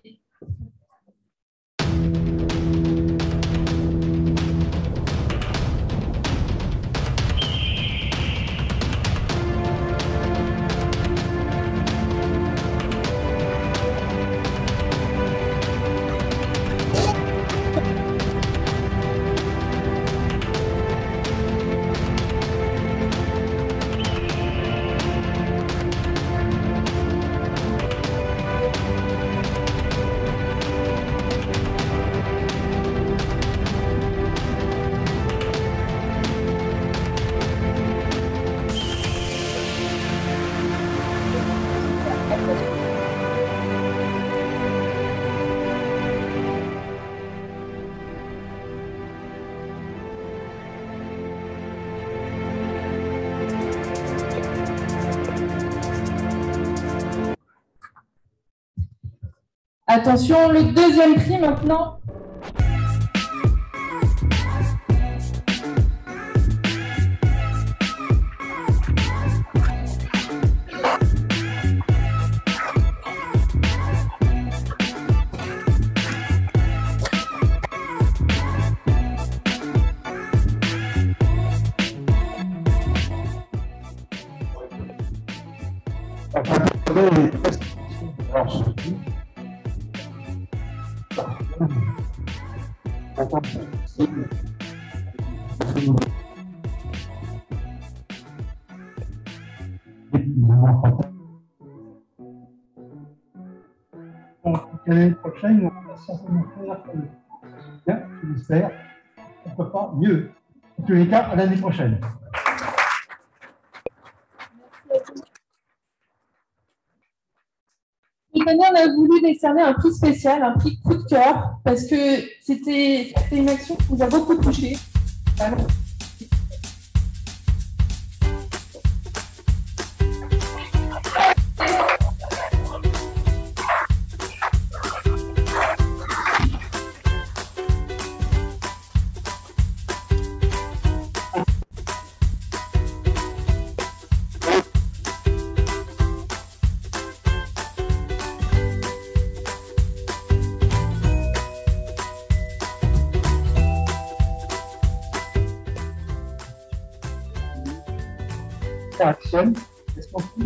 Attention, le deuxième prix maintenant. L'année prochaine, on va certainement faire bien, je l'espère. On ne peut pas mieux. En tous les cas, à l'année prochaine. Cette année, on a voulu décerner un prix spécial, un prix coup de cœur, parce que c'était une action qui nous a beaucoup touchés. Action. Est-ce qu'on peut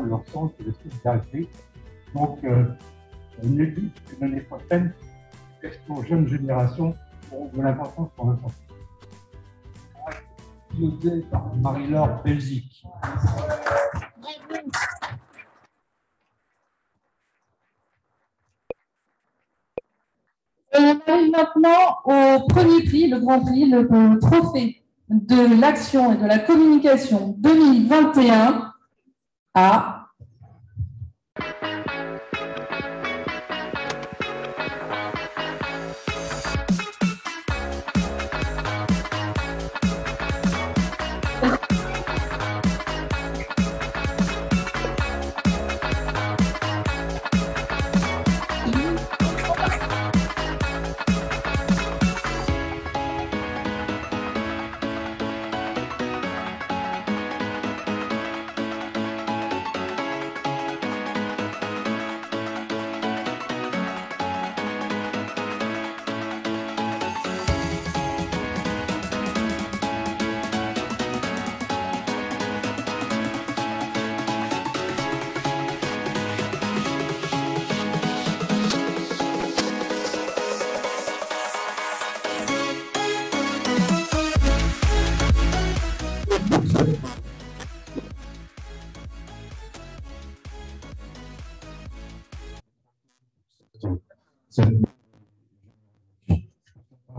leur sens de solidarité. Donc, une équipe l'année prochaine, question jeune génération, de l'importance pour le français. Piloté par Marie-Laure Belzic. On arrive maintenant au premier prix, le grand prix, le trophée de l'action et de la communication 2021 à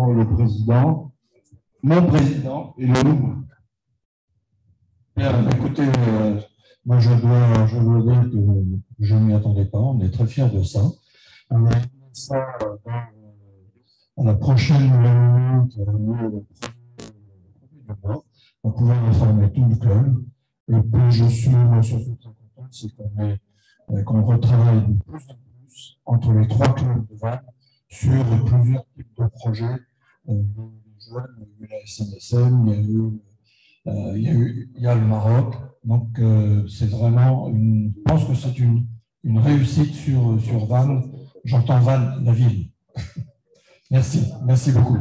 le président, mon président et le nouveau. Bien, écoutez, moi je dois dire que je ne m'y attendais pas, on est très fiers de ça. On a mis ça à la prochaine réunion qui a lieu le 1er mois, on pouvait informer tout le club. Et puis je suis surtout très content, c'est qu'on retravaille de plus en plus entre les trois clubs de Vannes sur plusieurs types de projets. Il y a eu la SNSM, il y a le Maroc. Donc, c'est vraiment je pense que c'est une réussite sur Vannes. J'entends Vannes, la ville. Merci, merci beaucoup.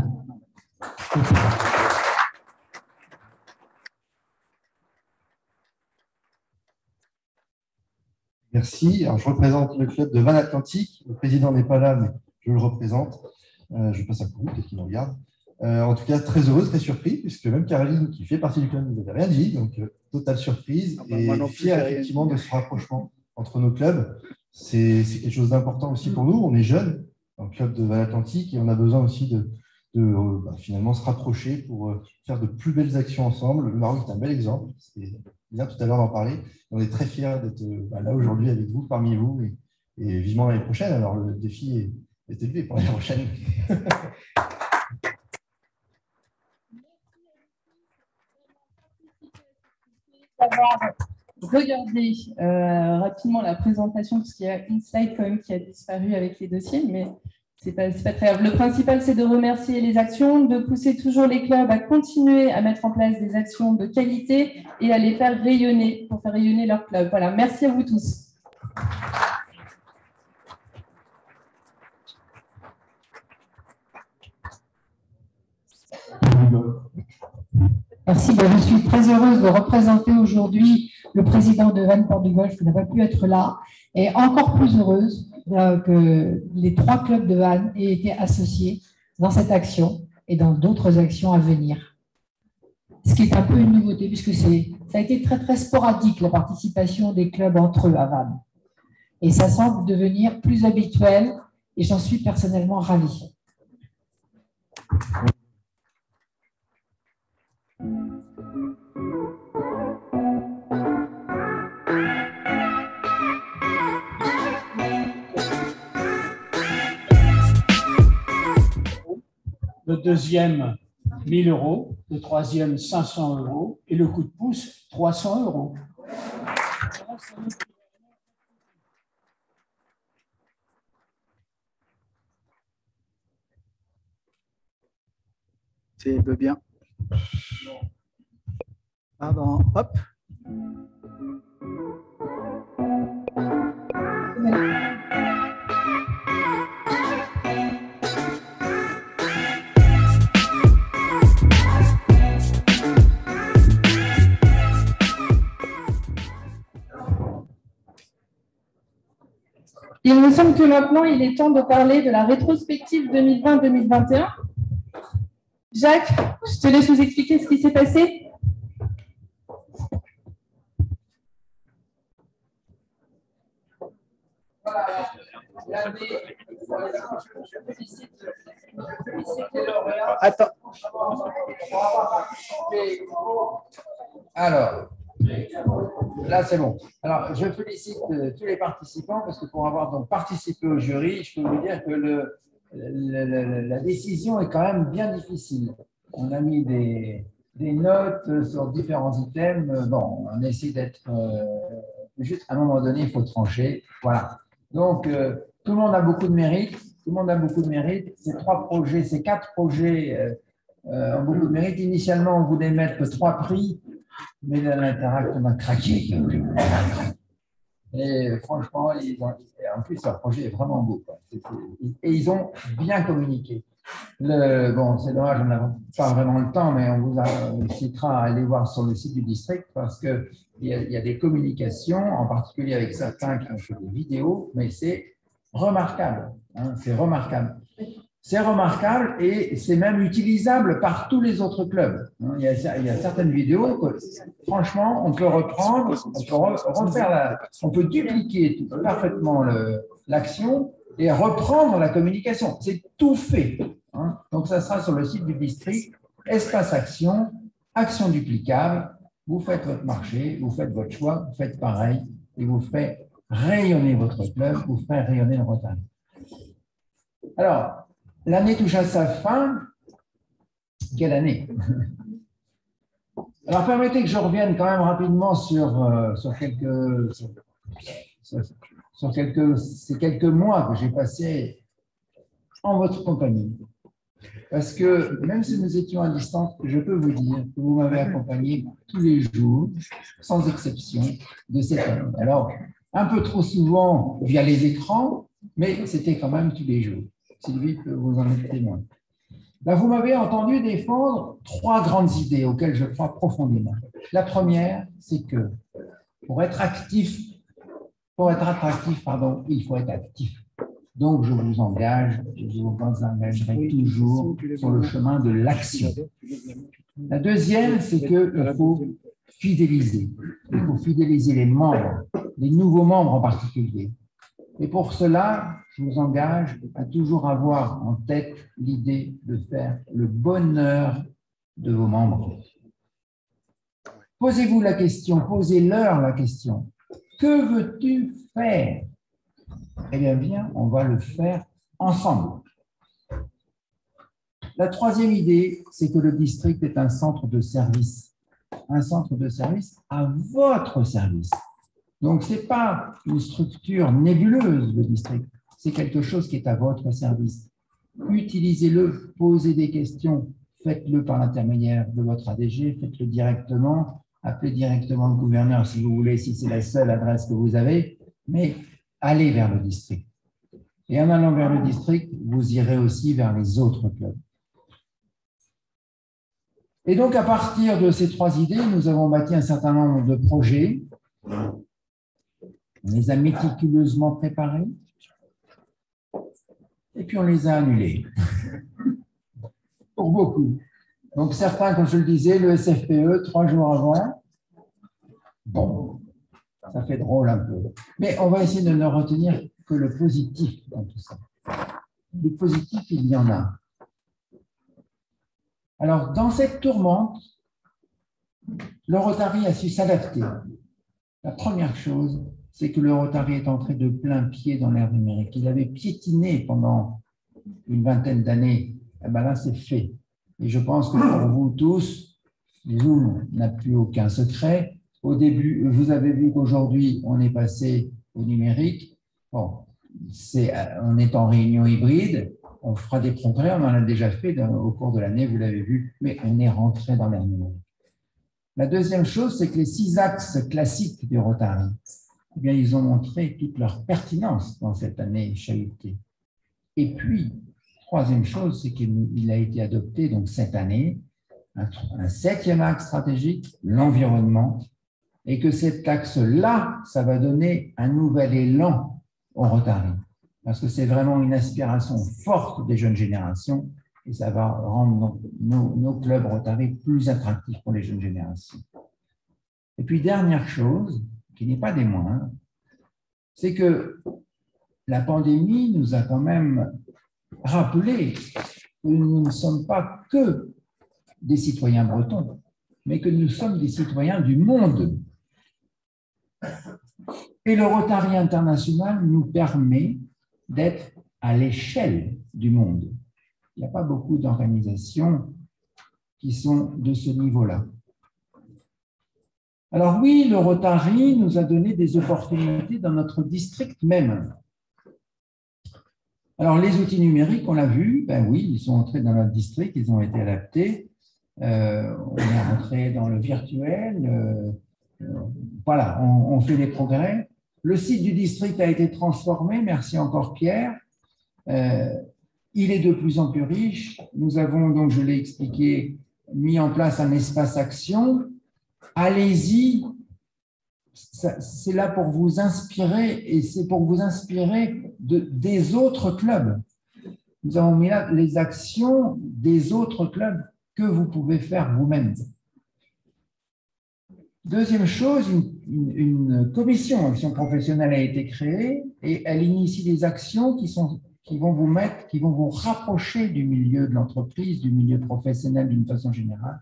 Merci. Alors, je représente le club de Vannes Atlantique. Le président n'est pas là, mais je le représente. Je passe un coup, peut-être qu'il me regarde. En tout cas, très heureux, très surpris, puisque même Caroline, qui fait partie du club, ne nous avait rien dit. Donc, totale surprise et fier effectivement de ce rapprochement entre nos clubs. C'est quelque chose d'important aussi pour nous. On est jeunes dans le club de Vannes Atlantique et on a besoin aussi de finalement se rapprocher pour faire de plus belles actions ensemble. Le Maroc est un bel exemple. C'est bien tout à l'heure d'en parler. On est très fiers d'être là aujourd'hui avec vous, parmi vous, et vivement l'année prochaine. Alors, le défi est élevé pour l'année prochaine. Regardez rapidement la présentation, parce qu'il y a une slide quand même qui a disparu avec les dossiers, mais C'est pas très grave. Le principal, c'est de remercier les actions, de pousser toujours les clubs à continuer à mettre en place des actions de qualité et à les faire rayonner, pour faire rayonner leur club. Voilà, merci à vous tous. Merci. Je suis très heureuse de représenter aujourd'hui le président de Vannes Portes du Golf qui n'a pas pu être là, et encore plus heureuse que les 3 clubs de Vannes aient été associés dans cette action et dans d'autres actions à venir. Ce qui est un peu une nouveauté, puisque ça a été très, très sporadique, la participation des clubs entre eux à Vannes. Et ça semble devenir plus habituel, et j'en suis personnellement ravie. Le deuxième, 1 000 €, le troisième, 500 € et le coup de pouce, 300 €. C'est bien. Pardon, hop. Il me semble que maintenant, il est temps de parler de la rétrospective 2020-2021. Jacques, je te laisse nous expliquer ce qui s'est passé. Attends. Alors, là, c'est bon. Alors, je félicite tous les participants parce que pour avoir donc participé au jury, je peux vous dire que la décision est quand même bien difficile. On a mis des notes sur différents items. Bon, on essaie d'être juste à un moment donné, il faut trancher. Voilà. Donc, tout le monde a beaucoup de mérite. Tout le monde a beaucoup de mérite. Ces 4 projets ont beaucoup de mérite. Initialement, on voulait mettre 3 prix. Mais dans l'Interact, on a craqué. Et franchement, en plus, leur projet est vraiment beau. Et ils ont bien communiqué. Bon, c'est dommage, on n'a pas vraiment le temps, mais on vous incitera à aller voir sur le site du district parce qu'il y a des communications, en particulier avec certains qui ont fait des vidéos, mais c'est remarquable. Hein, c'est remarquable. C'est remarquable et c'est même utilisable par tous les autres clubs. Il y a certaines vidéos que, franchement, on peut reprendre, on peut refaire on peut dupliquer parfaitement l'action et reprendre la communication. C'est tout fait. Hein. Donc, ça sera sur le site du district, espace action, action duplicable. Vous faites votre marché, vous faites votre choix, vous faites pareil et vous faites rayonner votre club, vous faites rayonner le Bretagne. Alors, l'année touche à sa fin. Quelle année? Alors, permettez que je revienne quand même rapidement sur ces quelques mois que j'ai passés en votre compagnie. Parce que même si nous étions à distance, je peux vous dire que vous m'avez accompagné tous les jours, sans exception, de cette année. Alors, un peu trop souvent via les écrans, mais c'était quand même tous les jours. Sylvie peut vous en être témoin. Là, vous m'avez entendu défendre 3 grandes idées auxquelles je crois profondément. La première, c'est que pour être attractif, il faut être actif. Donc, je vous engagerai toujours sur le chemin de l'action. La deuxième, c'est qu'il faut fidéliser. Il faut fidéliser les membres, les nouveaux membres en particulier. Et pour cela, je vous engage à toujours avoir en tête l'idée de faire le bonheur de vos membres. Posez-vous la question, posez-leur la question. Que veux-tu faire? Eh bien, viens, on va le faire ensemble. La troisième idée, c'est que le district est un centre de service. Un centre de service à votre service. Donc, ce n'est pas une structure nébuleuse, le district. C'est quelque chose qui est à votre service. utilisez-le, posez des questions, faites-le par l'intermédiaire de votre ADG, faites-le directement, appelez directement le gouverneur si vous voulez, si c'est la seule adresse que vous avez, mais allez vers le district. Et en allant vers le district, vous irez aussi vers les autres clubs. Et donc, à partir de ces 3 idées, nous avons bâti un certain nombre de projets. On les a méticuleusement préparés. Et puis, on les a annulés. Pour beaucoup. Donc, certains, comme je le disais, le SFPE, 3 jours avant. Bon, ça fait drôle un peu. Mais on va essayer de ne retenir que le positif dans tout ça. Le positif, il y en a. Alors, dans cette tourmente, le Rotary a su s'adapter. La première chose, c'est que le Rotary est entré de plein pied dans l'ère numérique. Il avait piétiné pendant une vingtaine d'années. Eh bien là, c'est fait. Et je pense que pour vous tous, Zoom n'a plus aucun secret. Au début, vous avez vu qu'aujourd'hui, on est passé au numérique. Bon, on est en réunion hybride. On fera des progrès, on en a déjà fait au cours de l'année, vous l'avez vu, mais on est rentré dans l'ère numérique. La deuxième chose, c'est que les 6 axes classiques du Rotary, eh bien, ils ont montré toute leur pertinence dans cette année chahutée. Et puis, troisième chose, c'est qu'il a été adopté donc cette année un 7e axe stratégique, l'environnement, et que cet axe-là, ça va donner un nouvel élan au Rotary. Parce que c'est vraiment une aspiration forte des jeunes générations et ça va rendre nos clubs Rotary plus attractifs pour les jeunes générations. Et puis, dernière chose, qui n'est pas des moindres, c'est que la pandémie nous a quand même rappelé que nous ne sommes pas que des citoyens bretons, mais que nous sommes des citoyens du monde. Et le Rotary international nous permet d'être à l'échelle du monde. Il n'y a pas beaucoup d'organisations qui sont de ce niveau-là. Alors oui, le Rotary nous a donné des opportunités dans notre district même. Alors les outils numériques, on l'a vu, ben oui, ils sont entrés dans notre district, ils ont été adaptés. On est rentré dans le virtuel. Voilà, on fait des progrès. Le site du district a été transformé, merci encore Pierre. Il est de plus en plus riche. Nous avons donc, je l'ai expliqué, mis en place un espace action. Allez-y, c'est là pour vous inspirer et c'est pour vous inspirer des autres clubs. Nous avons mis là les actions des autres clubs que vous pouvez faire vous-même. Deuxième chose, une commission action professionnelle a été créée et elle initie des actions qui vont vous rapprocher du milieu de l'entreprise, du milieu professionnel d'une façon générale.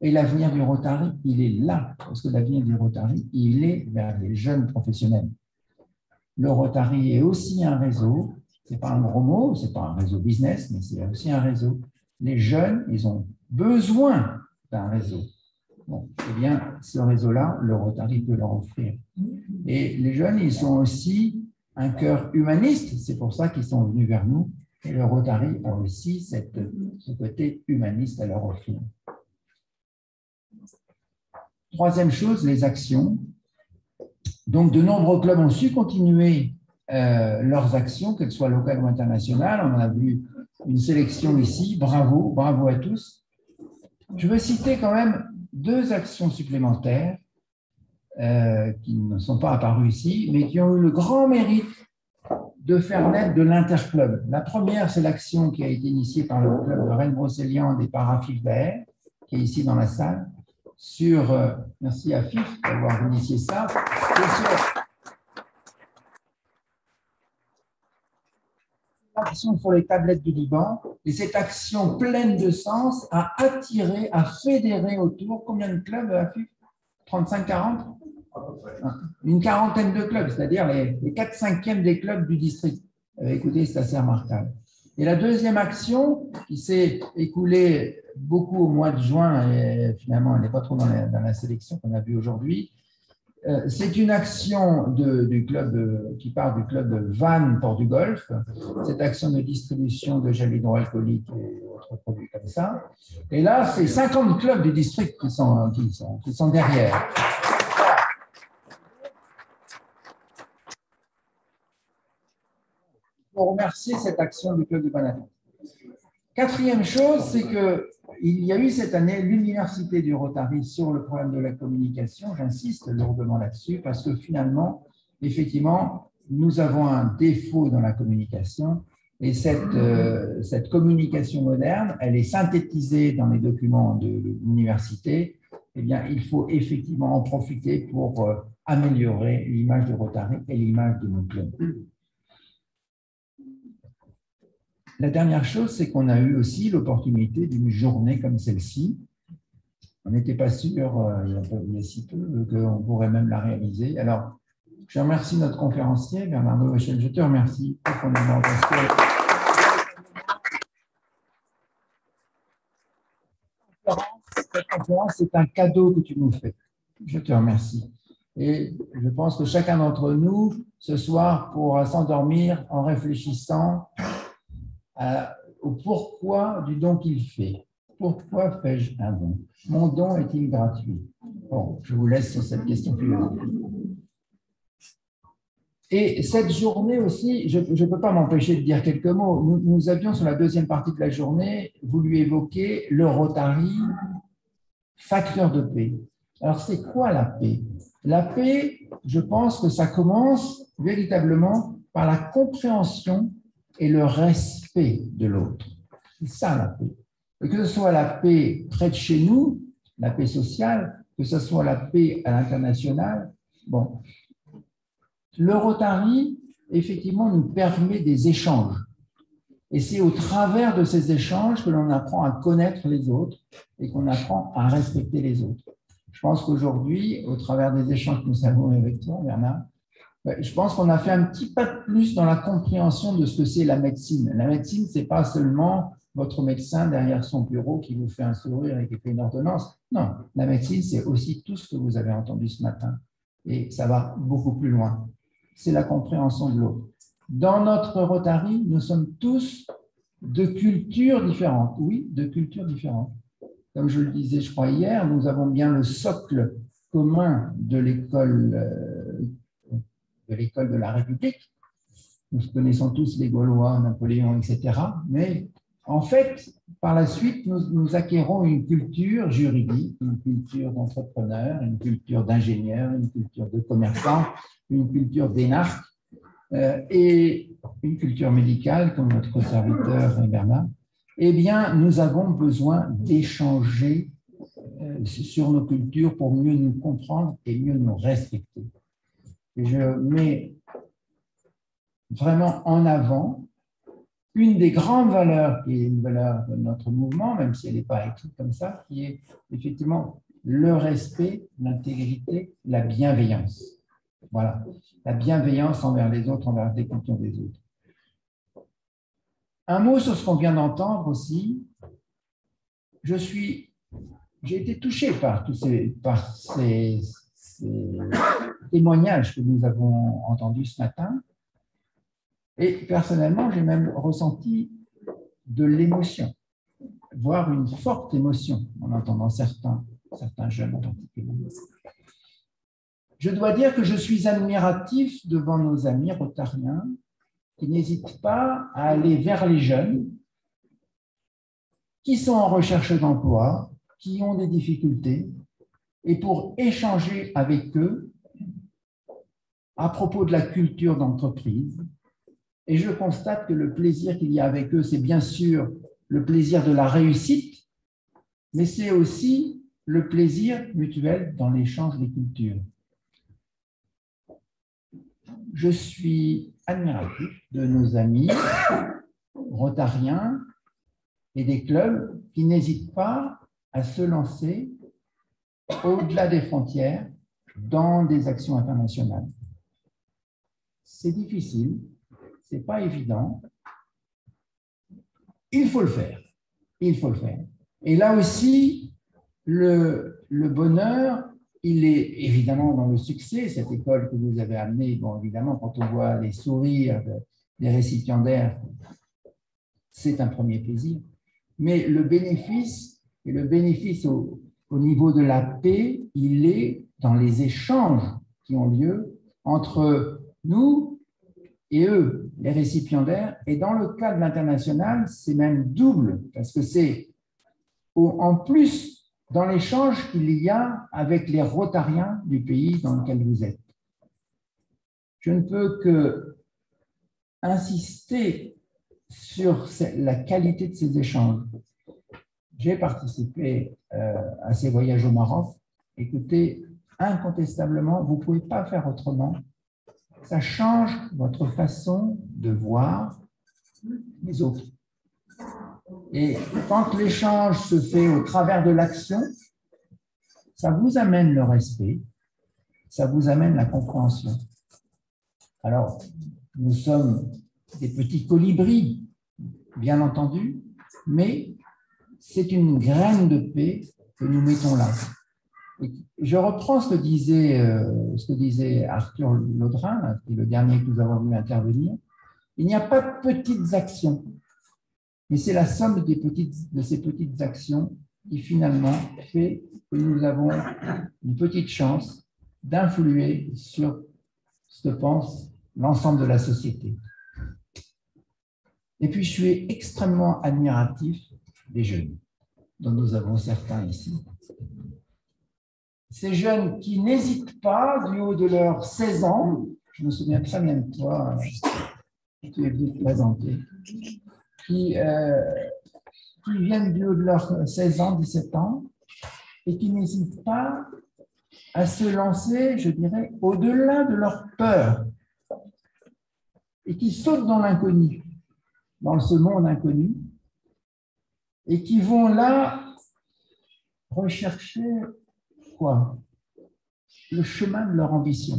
Et l'avenir du Rotary, il est là, parce que l'avenir du Rotary, il est vers les jeunes professionnels. Le Rotary est aussi un réseau, ce n'est pas un gros mot, ce n'est pas un réseau business, mais c'est aussi un réseau. Les jeunes, ils ont besoin d'un réseau. Bon, eh bien, ce réseau-là, le Rotary peut leur offrir. Et les jeunes, ils sont aussi un cœur humaniste, c'est pour ça qu'ils sont venus vers nous. Et le Rotary a aussi ce côté humaniste à leur offrir. Troisième chose, les actions. Donc, de nombreux clubs ont su continuer leurs actions, qu'elles soient locales ou internationales. On a vu une sélection ici. Bravo, bravo à tous. Je veux citer quand même 2 actions supplémentaires qui ne sont pas apparues ici, mais qui ont eu le grand mérite de faire naître de l'interclub. La première, c'est l'action qui a été initiée par le club de Rennes-Brocéliande des Parafif-Baer, qui est ici dans la salle, sur, merci à FIF d'avoir initié ça, action sur les tablettes du Liban, et cette action pleine de sens a attiré, a fédéré autour, combien de clubs à FIF? 35, 40? Une quarantaine de clubs, c'est-à-dire les 4/5e des clubs du district. Écoutez, c'est assez remarquable. Et la deuxième action, qui s'est écoulée beaucoup au mois de juin, et finalement, elle n'est pas trop dans la sélection qu'on a vue aujourd'hui, C'est une action du club qui part du club de Vannes Port du Golfe, cette action de distribution de gel hydroalcoolique et autres produits comme ça. Et là, c'est 50 clubs du district qui sont derrière. Pour remercier cette action du club de Vannes. Quatrième chose, c'est qu'il y a eu cette année l'université du Rotary sur le problème de la communication. J'insiste lourdement là-dessus parce que finalement, effectivement, nous avons un défaut dans la communication et cette communication moderne, elle est synthétisée dans les documents de l'université. Eh bien, il faut effectivement en profiter pour améliorer l'image de Rotary et l'image de nos clubs. La dernière chose, c'est qu'on a eu aussi l'opportunité d'une journée comme celle-ci. On n'était pas sûr, il y a si peu, qu'on pourrait même la réaliser. Alors, je remercie notre conférencier, Bernardo Rochel. Je te remercie profondément parce que cette conférence, c'est un cadeau que tu nous fais. Je te remercie. Et je pense que chacun d'entre nous, ce soir, pourra s'endormir en réfléchissant au pourquoi du don qu'il fait. Pourquoi fais-je un don? Mon don est-il gratuit? Bon, je vous laisse sur cette question philosophique. Et cette journée aussi, je ne peux pas m'empêcher de dire quelques mots. Nous avions, sur la deuxième partie de la journée, voulu évoquer le Rotary, facteur de paix. Alors, c'est quoi la paix? La paix, je pense que ça commence véritablement par la compréhension et le respect de l'autre. C'est ça la paix. Et que ce soit la paix près de chez nous, la paix sociale, que ce soit la paix à l'international, bon. Le Rotary, effectivement, nous permet des échanges. Et c'est au travers de ces échanges que l'on apprend à connaître les autres et qu'on apprend à respecter les autres. Je pense qu'aujourd'hui, au travers des échanges que nous avons avec toi, Bernard, je pense qu'on a fait un petit pas de plus dans la compréhension de ce que c'est la médecine. La médecine, ce n'est pas seulement votre médecin derrière son bureau qui vous fait un sourire et qui fait une ordonnance. Non, la médecine, c'est aussi tout ce que vous avez entendu ce matin. Et ça va beaucoup plus loin. C'est la compréhension de l'autre. Dans notre Rotary, nous sommes tous de cultures différentes. Oui, de cultures différentes. Comme je le disais, je crois, hier, nous avons bien le socle commun de l'école de la République. Nous connaissons tous les Gaulois, Napoléon, etc. Mais en fait, par la suite, nous acquérons une culture juridique, une culture d'entrepreneur, une culture d'ingénieur, une culture de commerçant, une culture d'énarque et une culture médicale, comme notre serviteur Bernard. Eh bien, nous avons besoin d'échanger sur nos cultures pour mieux nous comprendre et mieux nous respecter. Et je mets vraiment en avant une des grandes valeurs, qui est une valeur de notre mouvement, même si elle n'est pas écrite comme ça, qui est effectivement le respect, l'intégrité, la bienveillance. Voilà, la bienveillance envers les autres, envers les cultures des autres. Un mot sur ce qu'on vient d'entendre aussi. J'ai été touché par tous ces témoignages que nous avons entendus ce matin. Et personnellement, j'ai même ressenti de l'émotion, voire une forte émotion en entendant certains jeunes en particulier. Je dois dire que je suis admiratif devant nos amis rotariens qui n'hésitent pas à aller vers les jeunes qui sont en recherche d'emploi, qui ont des difficultés, et pour échanger avec eux à propos de la culture d'entreprise. Et je constate que le plaisir qu'il y a avec eux, c'est bien sûr le plaisir de la réussite, mais c'est aussi le plaisir mutuel dans l'échange des cultures. Je suis admiratif de nos amis rotariens et des clubs qui n'hésitent pas à se lancer au-delà des frontières dans des actions internationales. C'est difficile, ce n'est pas évident. Il faut le faire. Il faut le faire. Et là aussi, le bonheur il est évidemment dans le succès, cette école que vous avez amenée. Bon, évidemment, quand on voit les sourires des récipiendaires, c'est un premier plaisir. Mais le bénéfice, et le bénéfice au niveau de la paix, il est dans les échanges qui ont lieu entre nous et eux, les récipiendaires. Et dans le cas de l'international, c'est même double, parce que c'est en plus dans l'échange qu'il y a avec les Rotariens du pays dans lequel vous êtes. Je ne peux que insister sur la qualité de ces échanges. J'ai participé à ces voyages au Maroc. Écoutez, incontestablement, vous ne pouvez pas faire autrement. Ça change votre façon de voir les autres. Et quand l'échange se fait au travers de l'action, ça vous amène le respect, ça vous amène la compréhension. Alors, nous sommes des petits colibris, bien entendu, mais c'est une graine de paix que nous mettons là. Et je reprends ce que disait Arthur Laudrin, qui est le dernier que nous avons vu intervenir. Il n'y a pas de petites actions, mais c'est la somme de ces petites actions qui finalement fait que nous avons une petite chance d'influer sur ce que pense l'ensemble de la société. Et puis, je suis extrêmement admiratif des jeunes, dont nous avons certains ici. Ces jeunes qui n'hésitent pas, du haut de leurs 16 ans, je me souviens très bien de toi, tu es venu te présenter, qui viennent du haut de leurs 16 ans, 17 ans, et qui n'hésitent pas à se lancer, je dirais, au-delà de leur peur, et qui sautent dans l'inconnu, dans ce monde inconnu, et qui vont là rechercher quoi? Le chemin de leur ambition.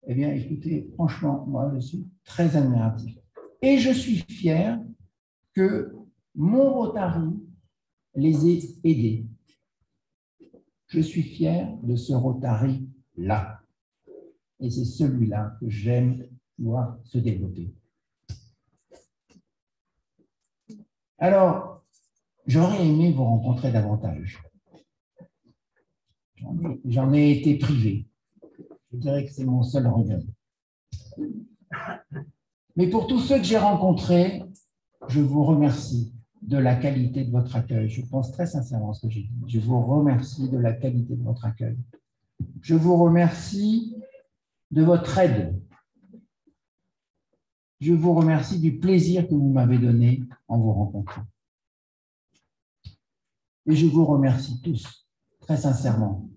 Eh bien, écoutez, franchement, moi, je suis très admiratif. Et je suis fier que mon Rotary les ait aidés. Je suis fier de ce Rotary-là. Et c'est celui-là que j'aime voir se développer. Alors, j'aurais aimé vous rencontrer davantage. J'en ai été privé. Je dirais que c'est mon seul regret. Mais pour tous ceux que j'ai rencontrés, je vous remercie de la qualité de votre accueil. Je pense très sincèrement à ce que j'ai dit. Je vous remercie de la qualité de votre accueil. Je vous remercie de votre aide. Je vous remercie du plaisir que vous m'avez donné en vous rencontrant. Et je vous remercie tous, très sincèrement,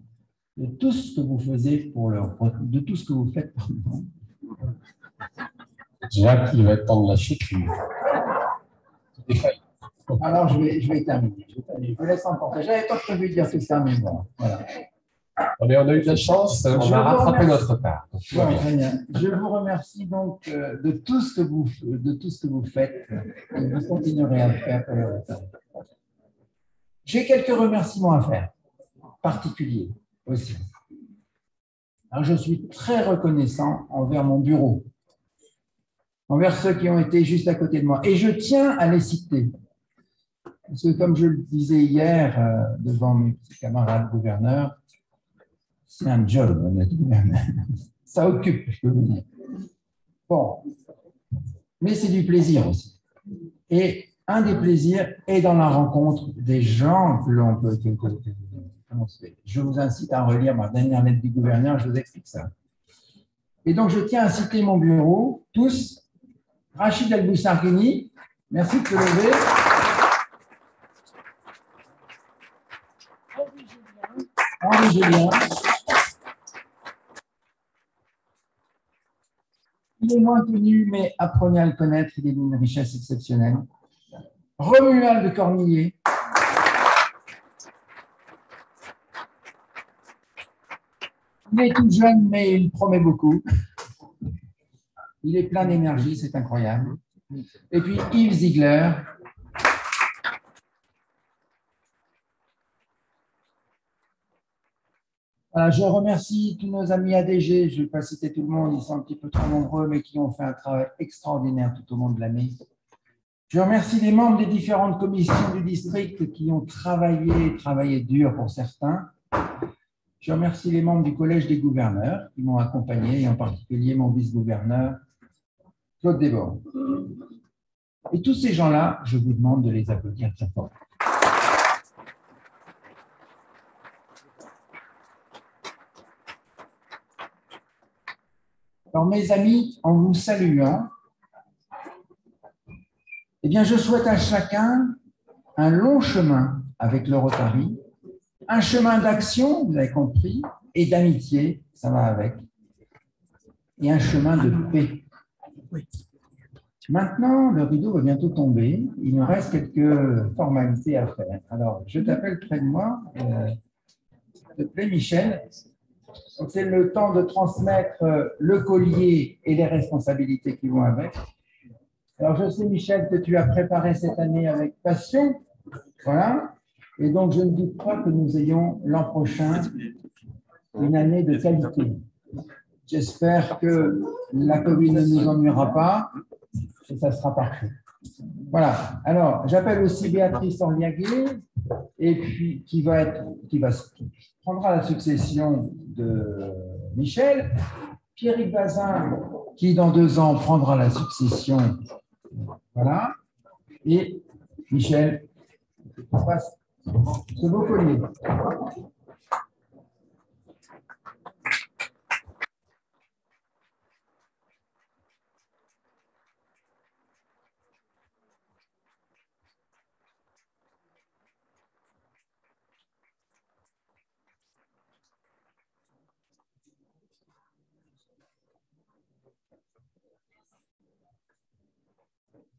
de tout ce que vous faites de tout ce que vous faites pour nous. Jacques, il va être temps de lâcher. Alors, je vais terminer. Je vous laisse emporter. Je n'avais pas prévu de dire tout ça, mais bon, voilà. Mais on a eu de la chance, on a rattrapé notre retard. Je vous remercie donc de tout ce que vous faites et vous continuerez à faire. J'ai quelques remerciements à faire, particuliers aussi. Alors, je suis très reconnaissant envers mon bureau, envers ceux qui ont été juste à côté de moi. Et je tiens à les citer. Parce que, comme je le disais hier devant mes petits camarades gouverneurs, c'est un job, honnêtement. Ça occupe, je peux vous dire. Bon, mais c'est du plaisir aussi. Et un des plaisirs est dans la rencontre des gens que l'on peut. Je vous incite à relire ma dernière lettre du gouverneur, je vous explique ça. Et donc, je tiens à citer mon bureau, tous. Rachid El-Boussarkini, merci de te lever. Henri Julien. Il est moins connu, mais apprenez à le connaître, il est d'une richesse exceptionnelle. Romuald de Cornillet. Il est tout jeune, mais il promet beaucoup. Il est plein d'énergie, c'est incroyable. Et puis Yves Ziegler. Voilà, je remercie tous nos amis ADG, je ne vais pas citer tout le monde, ils sont un petit peu trop nombreux, mais qui ont fait un travail extraordinaire tout au long de l'année. Je remercie les membres des différentes commissions du district qui ont travaillé dur pour certains. Je remercie les membres du Collège des gouverneurs qui m'ont accompagné, et en particulier mon vice-gouverneur, Claude Desbordes. Et tous ces gens-là, je vous demande de les applaudir très fort. Alors, mes amis, en vous saluant, eh bien, je souhaite à chacun un long chemin avec le Rotary, un chemin d'action, vous avez compris, et d'amitié, ça va avec, et un chemin de paix. Maintenant, le rideau va bientôt tomber, il nous reste quelques formalités à faire. Alors, je t'appelle près de moi, s'il te plaît, Michel. Donc, c'est le temps de transmettre le collier et les responsabilités qui vont avec. Alors, je sais, Michel, que tu as préparé cette année avec passion. Voilà. Et donc, je ne doute pas que nous ayons l'an prochain une année de qualité. J'espère que la Covid ne nous ennuiera pas et ça sera parfait. Voilà. Alors, j'appelle aussi Béatrice Orliaguet, et puis qui prendra la succession de Michel. Pierrick Bazin, qui dans 2 ans prendra la succession. Voilà. Et Michel, passe ce beau collier.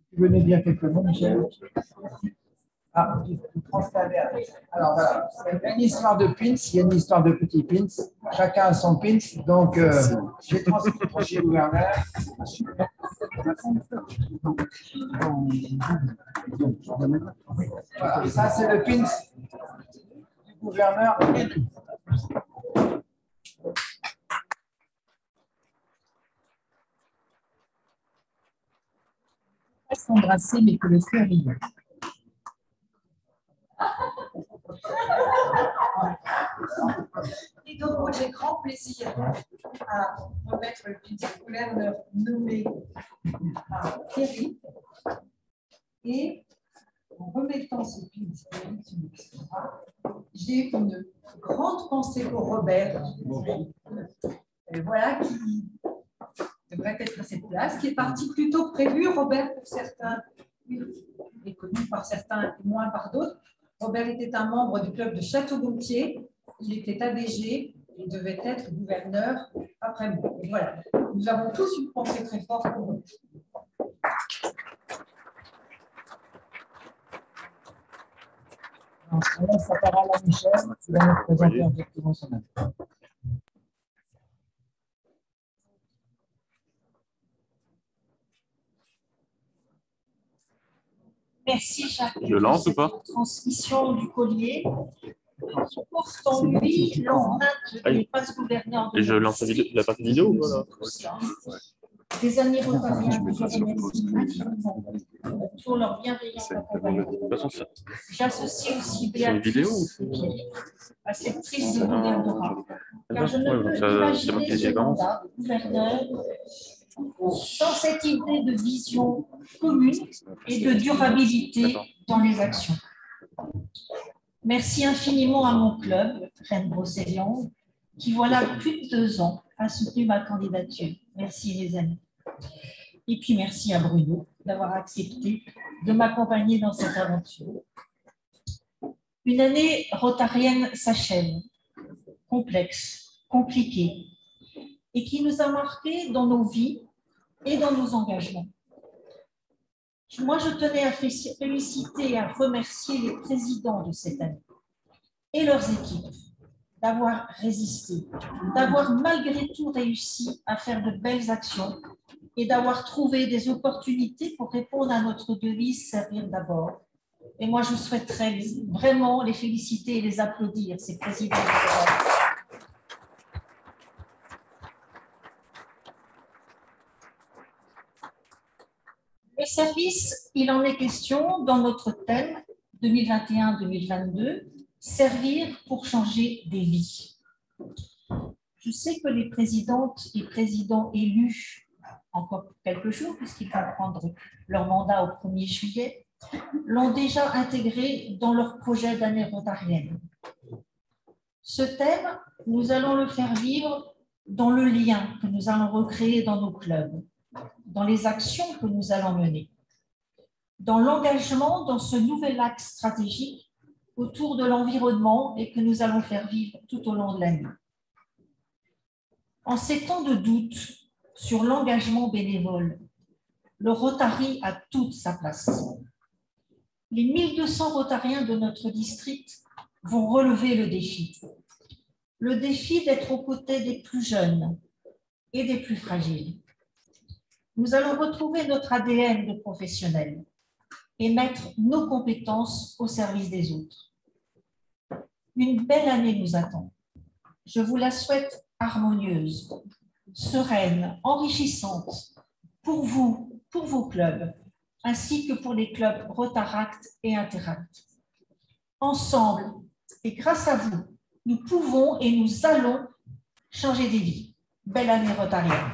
Tu venais dire quelques mots, Michel? Ah, tu transfères. Alors voilà, il y a une histoire de pins, il y a une histoire de petits pins. Chacun a son pins, donc je vais transmettre au chef gouverneur. Voilà, ça c'est le pins du gouverneur. S'embrasser, mais que le feu rire. Et donc, moi, j'ai grand plaisir à remettre le pins de gouverneur nommé à Thierry. Et en remettant ce pins, j'ai une grande pensée pour Robert, voilà, qui devrait être à cette place, qui est parti plus tôt que prévu. Robert, pour certains, est connu par certains et moins par d'autres. Robert était un membre du club de Château-Gontier. Il était ADG et devait être gouverneur après moi. Et voilà, nous avons tous une pensée très forte pour nous. On laisse la parole à Michel, qui va nous présenter effectivement son avis. Merci Jacques. Je lance ou pas? Transmission du collier. Pourtant, lui, l'empreinte n'est pas gouverneur. Et je lance la partie vidéo ou voilà? Des amis rotariens, je remercie pour leur bienveillance accompagnement. J'associe aussi Béatrice à cette prise de gouvernement, car je ne peux imaginer ce mandat de gouverneur sans cette idée de vision commune et de durabilité dans les actions. Merci infiniment à mon club, Reine Brocéliande, qui voilà plus de 2 ans a soutenu ma candidature. Merci les amis. Et puis merci à Bruno d'avoir accepté de m'accompagner dans cette aventure. Une année rotarienne s'achève, complexe, compliquée, et qui nous a marqués dans nos vies et dans nos engagements. Moi, je tenais à féliciter et à remercier les présidents de cette année et leurs équipes d'avoir résisté, d'avoir malgré tout réussi à faire de belles actions et d'avoir trouvé des opportunités pour répondre à notre devise « Servir d'abord ». Et moi, je souhaiterais vraiment les féliciter et les applaudir, ces présidents. Service, il en est question dans notre thème 2021-2022, servir pour changer des vies. Je sais que les présidentes et présidents élus, encore quelques jours, puisqu'ils vont prendre leur mandat au 1er juillet, l'ont déjà intégré dans leur projet d'année rotarienne. Ce thème, nous allons le faire vivre dans le lien que nous allons recréer dans nos clubs, dans les actions que nous allons mener, dans l'engagement dans ce nouvel axe stratégique autour de l'environnement et que nous allons faire vivre tout au long de l'année. En ces temps de doute sur l'engagement bénévole, le Rotary a toute sa place. Les 1200 Rotariens de notre district vont relever le défi d'être aux côtés des plus jeunes et des plus fragiles. Nous allons retrouver notre ADN de professionnels et mettre nos compétences au service des autres. Une belle année nous attend. Je vous la souhaite harmonieuse, sereine, enrichissante pour vous, pour vos clubs, ainsi que pour les clubs Rotaract et Interact. Ensemble, et grâce à vous, nous pouvons et nous allons changer des vies. Belle année rotarienne.